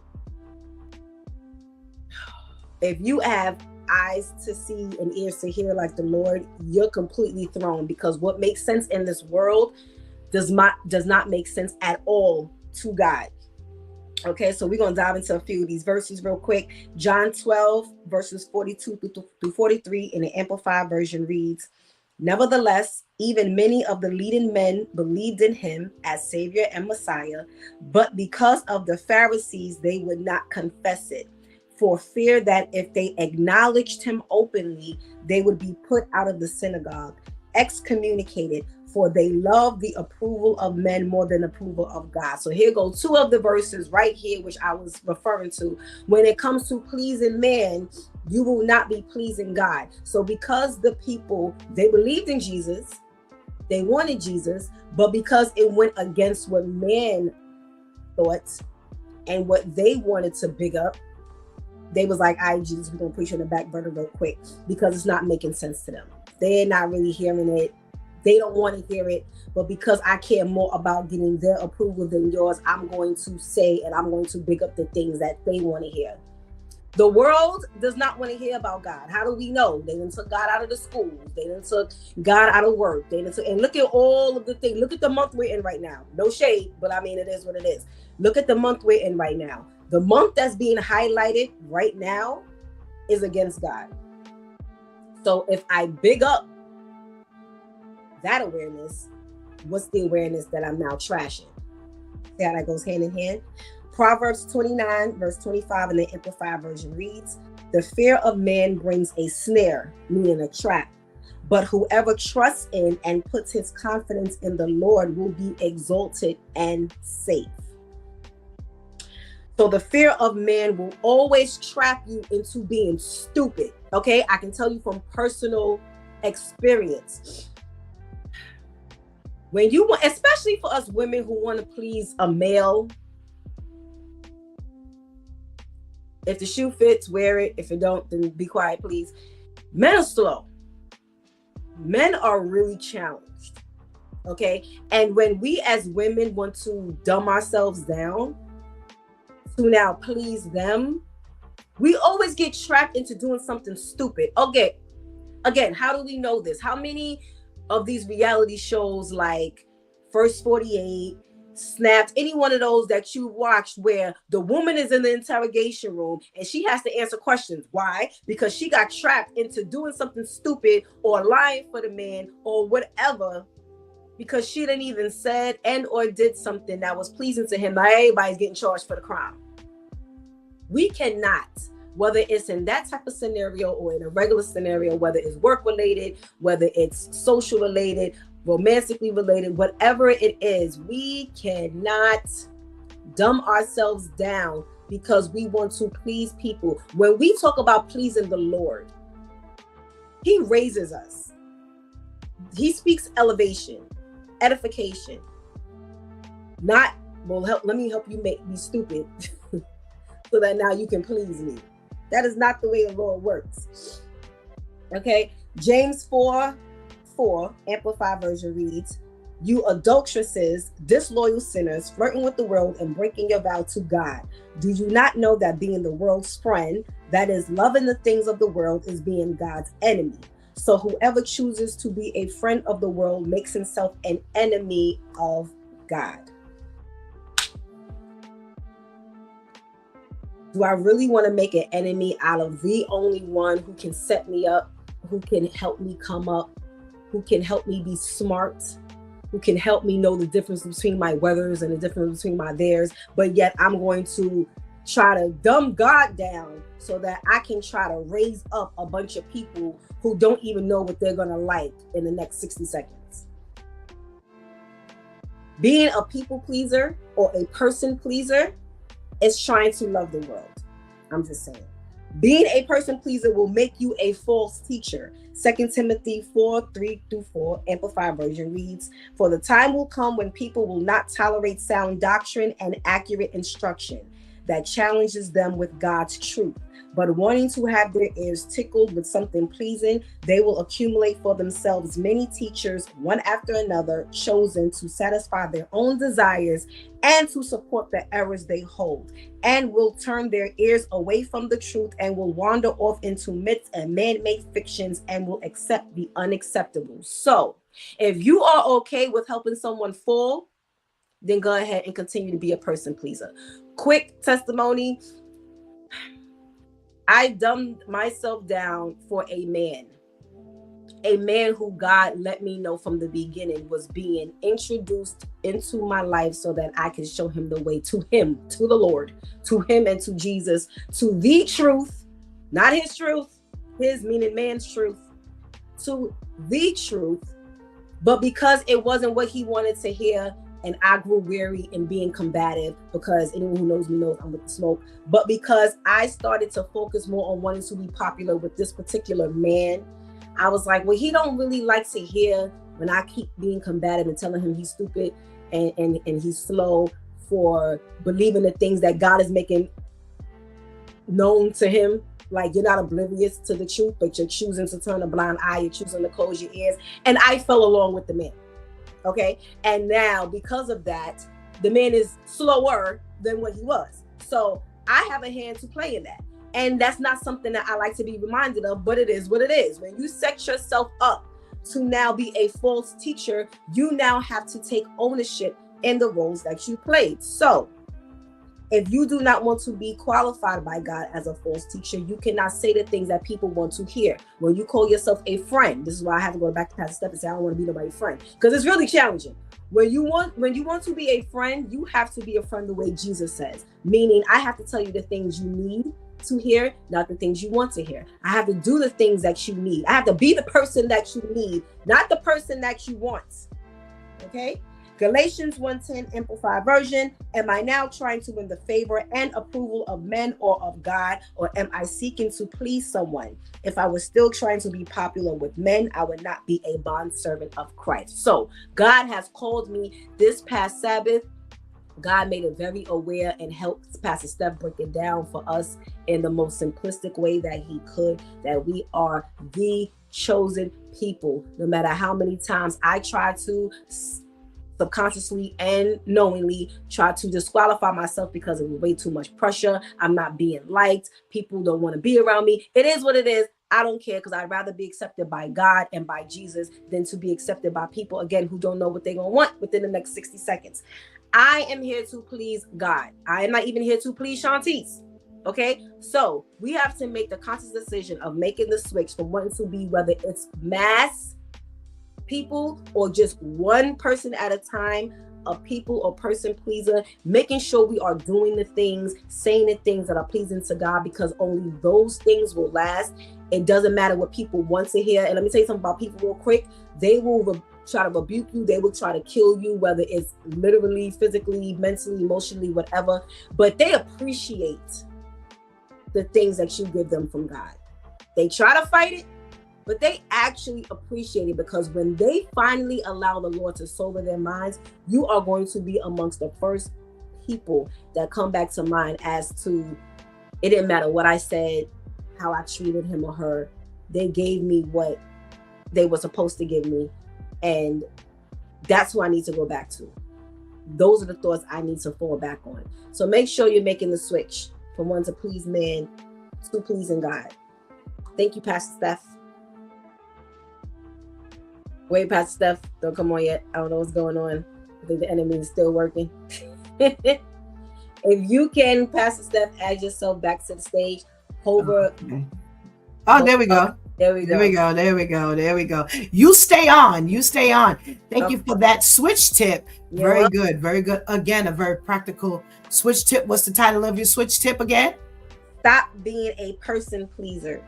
if you have eyes to see and ears to hear like the Lord, you're completely thrown, because what makes sense in this world does not make sense at all to God. Okay, so we're going to dive into a few of these verses real quick. John 12, verses 42 through 43 in the Amplified Version reads, "Nevertheless, even many of the leading men believed in him as Savior and Messiah, but because of the Pharisees, they would not confess it, for fear that if they acknowledged him openly, they would be put out of the synagogue, excommunicated, for they love the approval of men more than approval of God." So here go two of the verses right here, which I was referring to. When it comes to pleasing man, you will not be pleasing God. So because the people, they believed in Jesus, they wanted Jesus, but because it went against what man thought and what they wanted to big up, they was like, "All right, Jesus, we're going to put you on the back burner real quick," because it's not making sense to them. They're not really hearing it. They don't want to hear it, but because I care more about getting their approval than yours, I'm going to say and I'm going to big up the things that they want to hear. The world does not want to hear about God. How do we know? They done took God out of the schools. They done took God out of work. And look at all of the things. Look at the month we're in right now. No shade, but I mean, it is what it is. Look at the month we're in right now. The month that's being highlighted right now is against God. So if I big up that awareness, what's the awareness that I'm now trashing? See how that goes hand in hand? Proverbs 29, verse 25 in the Amplified Version reads, "The fear of man brings a snare," meaning a trap, "but whoever trusts in and puts his confidence in the Lord will be exalted and safe." So the fear of man will always trap you into being stupid. Okay, I can tell you from personal experience. When you want, especially for us women who want to please a male, if the shoe fits, wear it. If it don't, then be quiet, please. Men are slow. Men are really challenged. Okay. And when we as women want to dumb ourselves down to now please them, we always get trapped into doing something stupid. Okay. Again, how do we know this? How many of these reality shows like First 48, Snapped, any one of those that you watched where the woman is in the interrogation room and she has to answer questions? Why? Because she got trapped into doing something stupid or lying for the man or whatever, because she didn't even said and or did something that was pleasing to him. Now everybody's getting charged for the crime. We cannot, whether it's in that type of scenario or in a regular scenario, whether it's work related, whether it's social related, romantically related, whatever it is, we cannot dumb ourselves down because we want to please people. When we talk about pleasing the Lord, he raises us. He speaks elevation, edification, not, well, let me help you make me stupid so that now you can please me. That is not the way the Lord works. Okay, James 4:4 Amplified Version reads, "You adulteresses, disloyal sinners, flirting with the world and breaking your vow to God. Do you not know that being the world's friend, that is loving the things of the world, is being God's enemy? So whoever chooses to be a friend of the world makes himself an enemy of God." Do I really want to make an enemy out of the only one who can set me up, who can help me come up, who can help me be smart, who can help me know the difference between my weathers and the difference between my theirs, but yet I'm going to try to dumb God down so that I can try to raise up a bunch of people who don't even know what they're going to like in the next 60 seconds. Being a people pleaser or a person pleaser is trying to love the world. I'm just saying. Being a person pleaser will make you a false teacher. 2 Timothy 4:3-4, Amplified Version reads, "For the time will come when people will not tolerate sound doctrine and accurate instruction that challenges them with God's truth. But wanting to have their ears tickled with something pleasing, they will accumulate for themselves many teachers, one after another, chosen to satisfy their own desires and to support the errors they hold, and will turn their ears away from the truth and will wander off into myths and man-made fictions and will accept the unacceptable." So, if you are okay with helping someone fall, then go ahead and continue to be a person pleaser. Quick testimony. I dumbed myself down for a man who God let me know from the beginning was being introduced into my life so that I can show him the way to him, to the Lord, to him and to Jesus, to the truth, not his truth, his meaning man's truth, to the truth. But because it wasn't what he wanted to hear, and I grew weary in being combative, because anyone who knows me knows I'm with the smoke. But because I started to focus more on wanting to be popular with this particular man, I was like, well, he don't really like to hear when I keep being combative and telling him he's stupid and he's slow for believing the things that God is making known to him. Like, you're not oblivious to the truth, but you're choosing to turn a blind eye, you're choosing to close your ears. And I fell along with the man. Okay. And now because of that, the man is slower than what he was. So I have a hand to play in that. And that's not something that I like to be reminded of, but it is what it is. When you set yourself up to now be a false teacher, you now have to take ownership in the roles that you played. So if you do not want to be qualified by God as a false teacher, you cannot say the things that people want to hear. When you call yourself a friend, this is why I have to go back to Pastor Steph and say, I don't want to be nobody's friend, because it's really challenging. When you want to be a friend, you have to be a friend the way Jesus says, meaning I have to tell you the things you need to hear, not the things you want to hear. I have to do the things that you need. I have to be the person that you need, not the person that you want. Okay? Galatians 1:10 Amplified Version. Am I now trying to win the favor and approval of men or of God, or am I seeking to please someone? If I was still trying to be popular with men, I would not be a bondservant of Christ. So God has called me this past Sabbath. God made it very aware and helped Pastor Steph break it down for us in the most simplistic way that he could, that we are the chosen people. No matter how many times I try to subconsciously and knowingly try to disqualify myself because of way too much pressure, I'm not being liked, people don't want to be around me. It is what it is. I don't care, because I'd rather be accepted by God and by Jesus than to be accepted by people, again, who don't know what they're going to want within the next 60 seconds. I am here to please God. I am not even here to please Shantice. Okay, so we have to make the conscious decision of making the switch from wanting to be, whether it's mass people or just one person at a time, a people or person pleaser, making sure we are doing the things, saying the things that are pleasing to God, because only those things will last. It doesn't matter what people want to hear. And let me tell you something about people real quick. They will try to rebuke you. They will try to kill you, whether it's literally, physically, mentally, emotionally, whatever. But they appreciate the things that you give them from God. They try to fight it, but they actually appreciate it, because when they finally allow the Lord to sober their minds, you are going to be amongst the first people that come back to mind as to, it didn't matter what I said, how I treated him or her. They gave me what they were supposed to give me. And that's who I need to go back to. Those are the thoughts I need to fall back on. So make sure you're making the switch from wanting to please man to pleasing God. Thank you, Pastor Steph. Wait, Pastor Steph, don't come on yet. I don't know what's going on. I think the enemy is still working. If you can, Pastor Steph, add yourself back to the stage. Hover. Okay. Oh, there we go. There we go. You stay on. Thank you for that switch tip. Very good. Very good. Again, a very practical switch tip. What's the title of your switch tip again? Stop being a person pleaser.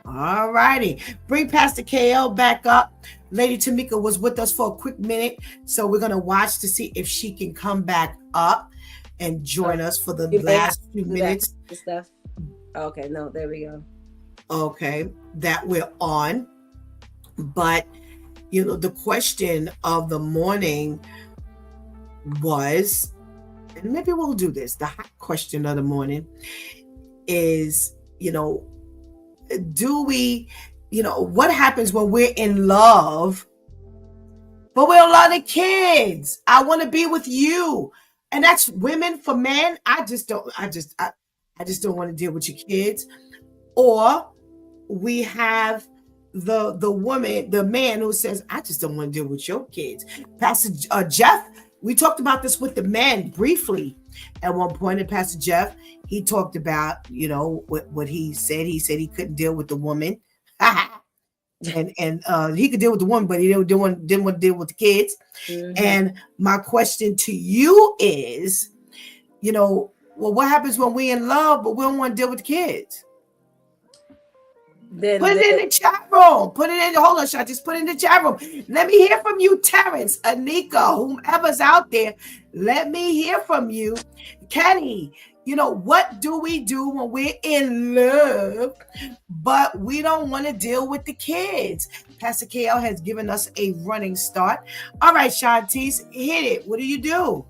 All righty. Bring Pastor KL back up. Lady Tamika was with us for a quick minute, so we're going to watch to see if she can come back up and join us for the last few minutes. Okay, no, there we go. Okay, that we're on. But, you know, the question of the morning was, and maybe we'll do this, the hot question of the morning is, you know, do we, you know, what happens when we're in love, but we're a lot of kids? I want to be with you. And that's women. For men, I just don't want to deal with your kids. Or we have the woman, the man who says, I just don't want to deal with your kids. Pastor Jeff, we talked about this with the men briefly at one point. And Pastor Jeff, he talked about, you know, what he said. He said he couldn't deal with the woman. and he could deal with the woman, but he didn't want to deal with the kids. Mm-hmm. And my question to you is, you know, well, what happens when we're in love, but we don't want to deal with the kids? Put it in the chat room. Hold on, Shot. Just put it in the chat room. Let me hear from you, Terrence, Anika, whomever's out there. Let me hear from you. Kenny, you know, what do we do when we're in love, but we don't want to deal with the kids? Pastor KL has given us a running start. All right, Shantice, hit it. What do you do?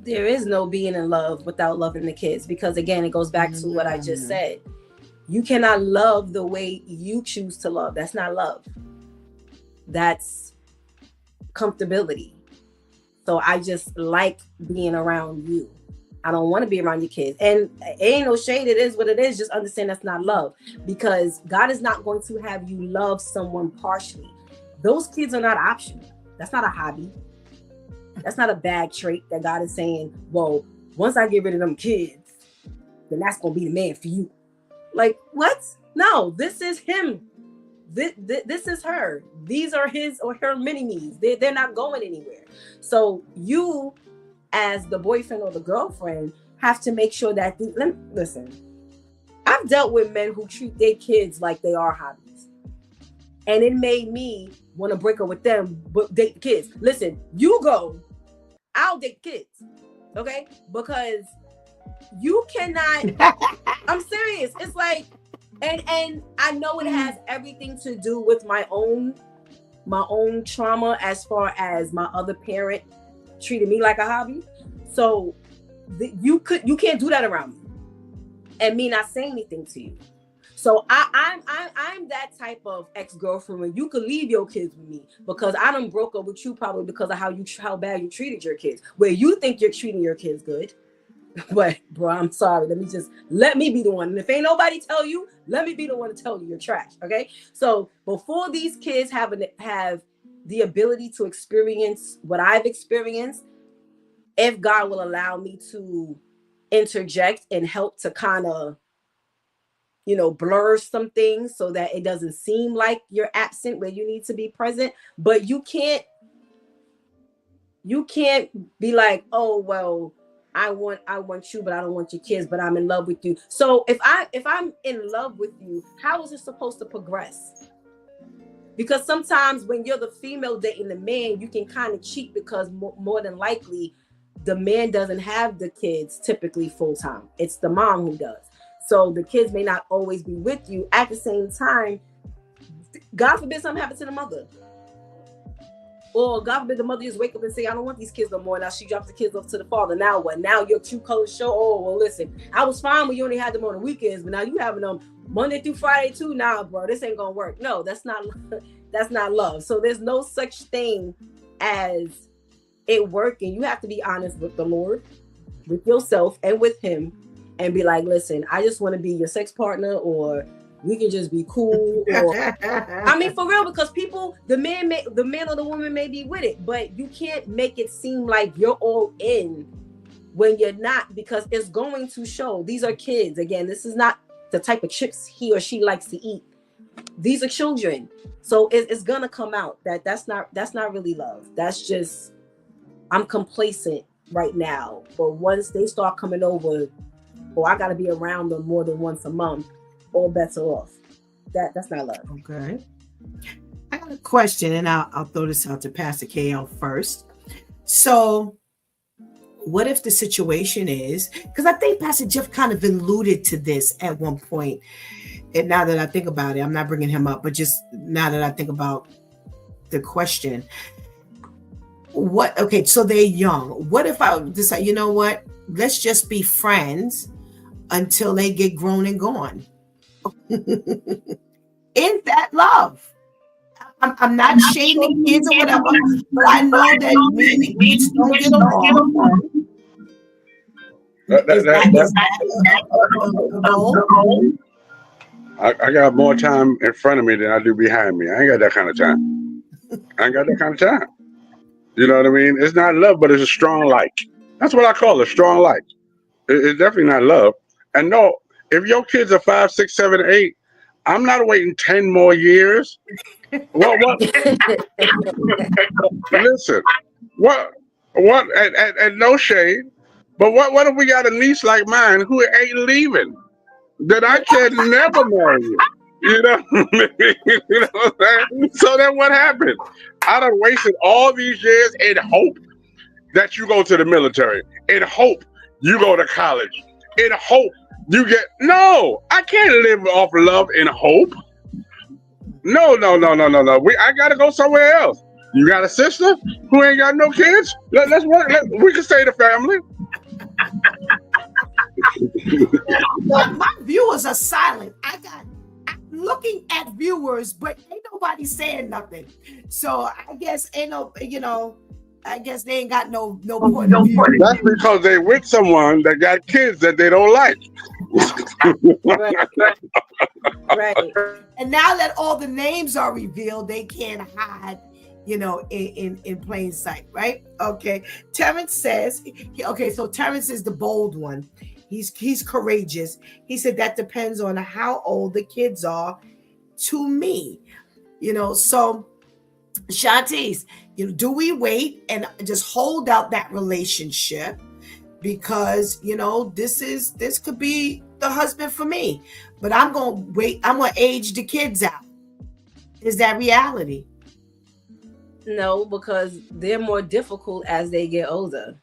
There is no being in love without loving the kids, because again, it goes back to what I just said. You cannot love the way you choose to love. That's not love. That's comfortability. So I just like being around you. I don't want to be around your kids. And it ain't no shade. It is what it is. Just understand that's not love, because God is not going to have you love someone partially. Those kids are not optional. That's not a hobby. That's not a bad trait that God is saying, well, once I get rid of them kids, then that's going to be the man for you. Like, what? No, this is him. This is her. These are his or her mini-me's. They're not going anywhere. So you, as the boyfriend or the girlfriend, have to make sure that, listen, I've dealt with men who treat their kids like they are hobbies. And it made me want to break up with them, but date the kids. Listen, you go, I'll date the kids. Okay? Because you cannot, I'm serious. It's like, and I know it has everything to do with my own trauma as far as my other parent treated me like a hobby. So you can't do that around me and me not saying anything to you. So I'm that type of ex-girlfriend where you could leave your kids with me, because I done broke up with you probably because of how bad you treated your kids, where you think you're treating your kids good. But bro, I'm sorry. Let me be the one. And if ain't nobody tell you, let me be the one to tell you you're trash. Okay. So before these kids have the ability to experience what I've experienced, if God will allow me to interject and help to kind of, you know, blur some things so that it doesn't seem like you're absent where you need to be present, but you can't be like, oh, well, I want you, but I don't want your kids, but I'm in love with you. So if I'm in love with you, how is it supposed to progress? Because sometimes when you're the female dating the man, you can kind of cheat, because more than likely the man doesn't have the kids typically full time. It's the mom who does. So the kids may not always be with you. At the same time, God forbid something happens to the mother. Or God forbid the mother just wake up and say, I don't want these kids no more. Now she drops the kids off to the father. Now what? Now your true colors show. Oh, well, listen, I was fine when you only had them on the weekends, but now you having them Monday through Friday too. Nah, bro, this ain't gonna work. No, that's not love. So there's no such thing as it working. You have to be honest with the Lord, with yourself, and with him, and be like, listen, I just want to be your sex partner, or we can just be cool. Or, I mean, for real, because people, the man or the woman may be with it, but you can't make it seem like you're all in when you're not, because it's going to show. These are kids. Again, this is not the type of chips he or she likes to eat. These are children. So it's gonna come out that's not really love. That's just, I'm complacent right now. But once they start coming over, or I gotta be around them more than once a month, all bets are off. That's not love. Okay. I got a question, and I'll throw this out to Pastor KL first. So what if the situation is, because I think Pastor Jeff kind of alluded to this at one point, and now that I think about it, I'm not bringing him up, but just now that I think about the question, okay, so they're young. What if I decide, you know what, let's just be friends until they get grown and gone? Is that love? I'm not shading the kids or whatever, but I know that me and the kids don't get along. Is that a goal? I got more time in front of me than I do behind me. I ain't got that kind of time. I ain't got that kind of time. You know what I mean? It's not love, but it's a strong like. That's what I call a strong like. It's definitely not love. And no, if your kids are 5, 6, 7, 8, I'm not waiting 10 more years. What? Listen, what? And no shade, but what if we got a niece like mine who ain't leaving? That I can never marry you. You know, you know what I'm saying? So then what happened? I done wasted all these years in hope that you go to the military, in hope you go to college, in hope you get. No, I can't live off love in hope. No. I gotta go somewhere else. You got a sister who ain't got no kids? Let's work. We can stay the family. My viewers are silent. I'm looking at viewers, but ain't nobody saying nothing. So I guess ain't no, I guess they ain't got no point of view. That's because they with someone that got kids that they don't like. Right. And now that all the names are revealed, they can't hide, in plain sight, right? Okay. Terrence says, okay, so Terrence is the bold one. He's courageous. He said that depends on how old the kids are to me. So Shantice, do we wait and just hold out that relationship because this could be the husband for me, but I'm gonna wait, I'm gonna age the kids out? Is that reality? No, because they're more difficult as they get older.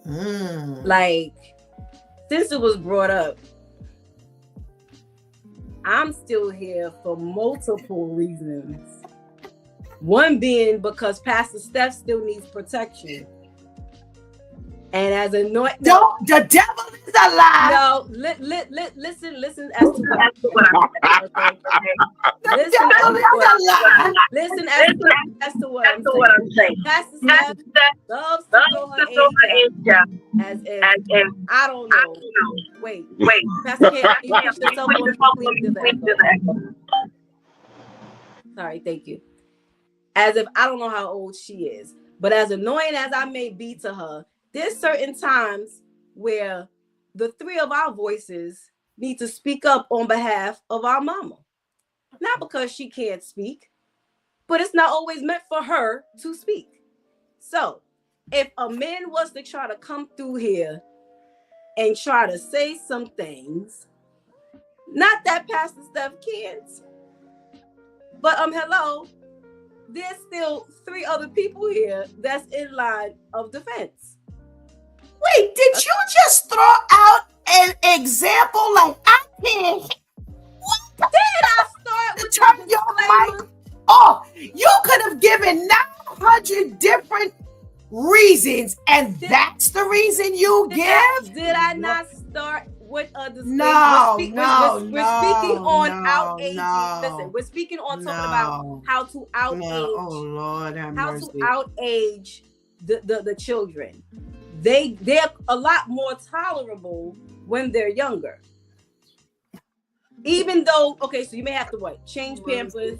Like, since it was brought up, I'm still here for multiple reasons. One being because Pastor Steph still needs protection. And as a the devil is a lie. No, listen as to what I'm saying. Listen as to what I'm saying. Pastor Steph loves to throw her age out as if I don't know. Wait. Pastor K, you can shut yourself on. Sorry, thank you. As if I don't know how old she is. But as annoying as I may be to her, there's certain times where the three of our voices need to speak up on behalf of our mama. Not because she can't speak, but it's not always meant for her to speak. So if a man was to try to come through here and try to say some things, not that Pastor Steph can't, but hello, there's still 3 other people here that's in line of defense. Wait, did you just throw out an example like I can't? What? Did I start with turn your mic off? You could have given 900 different reasons, and that's the reason you give? Did I not start with a disclaimer? No, we're speaking on out-aging. Listen, we're speaking on talking about how to out-age. Oh Lord, have mercy. To out-age the children. They're a lot more tolerable when they're younger. Even though, okay, so you may have to change Pampers.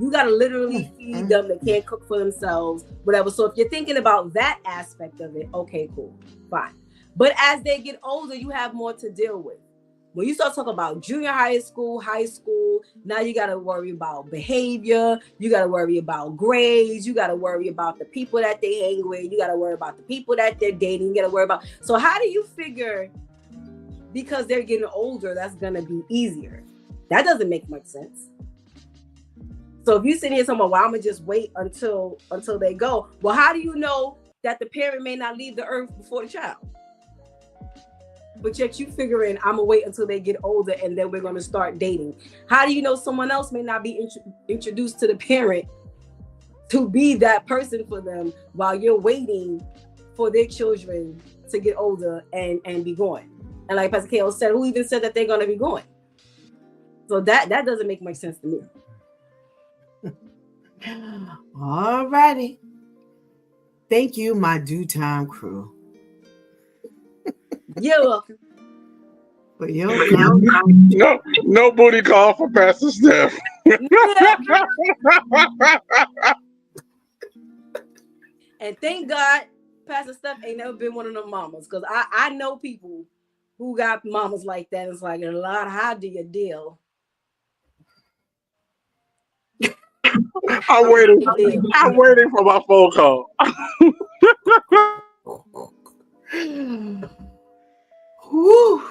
You gotta literally feed them. They can't cook for themselves, whatever. So if you're thinking about that aspect of it, okay, cool, fine. But as they get older, you have more to deal with. When you start talking about junior high school, now you got to worry about behavior. You got to worry about grades. You got to worry about the people that they hang with. You got to worry about the people that they're dating. You got to worry about. So how do you figure, because they're getting older, that's going to be easier? That doesn't make much sense. So if you sit here saying, well, I'm going to just wait until they go. Well, how do you know that the parent may not leave the earth before the child. But yet you figuring, I'm gonna wait until they get older and then we're gonna start dating. How do you know someone else may not be introduced to the parent to be that person for them while you're waiting for their children to get older and be going? And like Pastor K.O. said, who even said that they're gonna be going? So that doesn't make much sense to me. All righty. Thank you, my due time crew. You're welcome. For your No booty call for Pastor Steph. And thank God Pastor Steph ain't never been one of them mamas, because I know people who got mamas like that. It's like, Lord, how do you deal? I'm waiting for my phone call. Whew.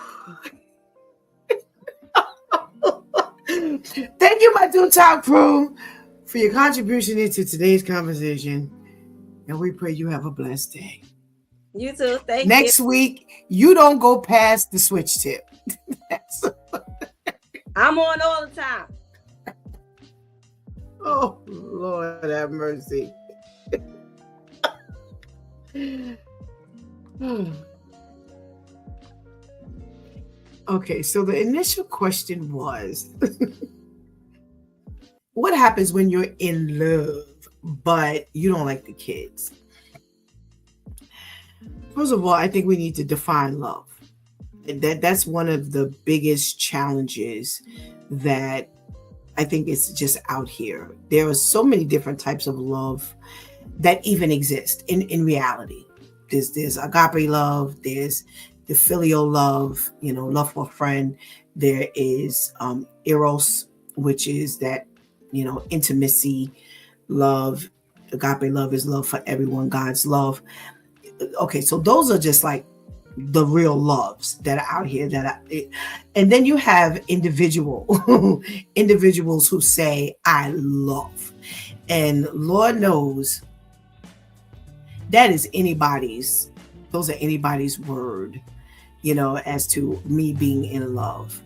Thank you, my due time crew, for your contribution into today's conversation. And we pray you have a blessed day. You too. Thank you. Next week, you don't go past the switch tip. I'm on all the time. Oh, Lord have mercy. Okay, so the initial question was, what happens when you're in love, but you don't like the kids? First of all, I think we need to define love. That's one of the biggest challenges that I think it's just out here. There are so many different types of love that even exist in reality. There's agape love, there's the filial love, love for a friend. There is eros, which is that, intimacy love. Agape love is love for everyone, God's love. Okay, so those are just like the real loves that are out here and then you have individuals who say, I love. And Lord knows those are anybody's word, as to me being in love.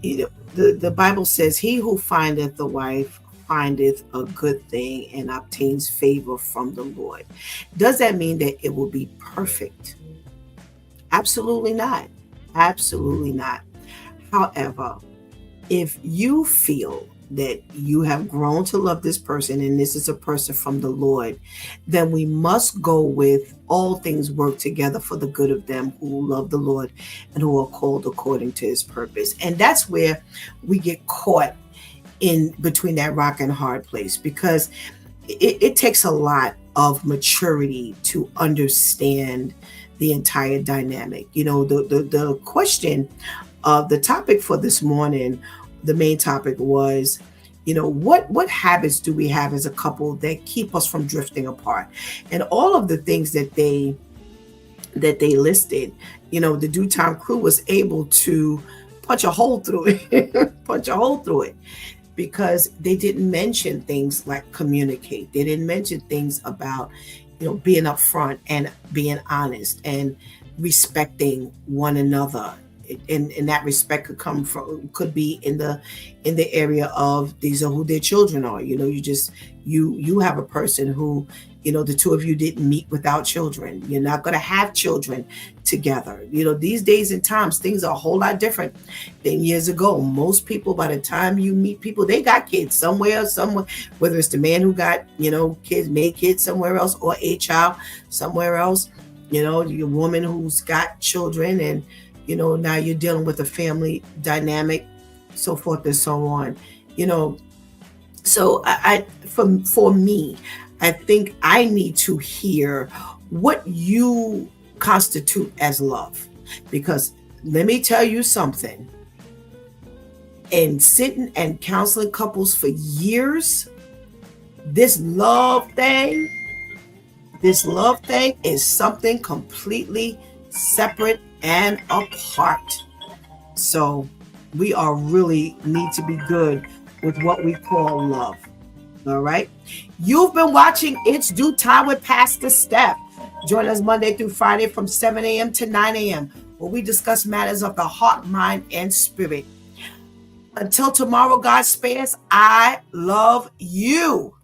The Bible says, he who findeth a wife findeth a good thing and obtains favor from the Lord. Does that mean that it will be perfect? Absolutely not. Absolutely not. However, if you feel that you have grown to love this person and this is a person from the Lord, then we must go with all things work together for the good of them who love the Lord and who are called according to his purpose. And that's where we get caught in between that rock and hard place, because it takes a lot of maturity to understand the entire dynamic. The question of the topic for this morning, the main topic was, what habits do we have as a couple that keep us from drifting apart? And all of the things that they listed, the due time crew was able to punch a hole through it. Because they didn't mention things like communicate. They didn't mention things about, being upfront and being honest and respecting one another. And that respect could be in the area of, these are who their children are. You have a person who, the two of you didn't meet without children. You're not going to have children together. These days and times, things are a whole lot different than years ago. Most people, by the time you meet people, they got kids somewhere, whether it's the man who got, kids, made kids somewhere else, or a child somewhere else, your woman who's got children, and, now you're dealing with a family dynamic, so forth and so on. So for me, I think I need to hear what you constitute as love. Because let me tell you something. In sitting and counseling couples for years, this love thing is something completely separate and apart. So we are really need to be good with what we call love. All right. You've been watching It's Due Time with Pastor Steph. Join us Monday through Friday from 7 a.m. to 9 a.m. where we discuss matters of the heart, mind, and spirit. Until tomorrow, God spares. I love you.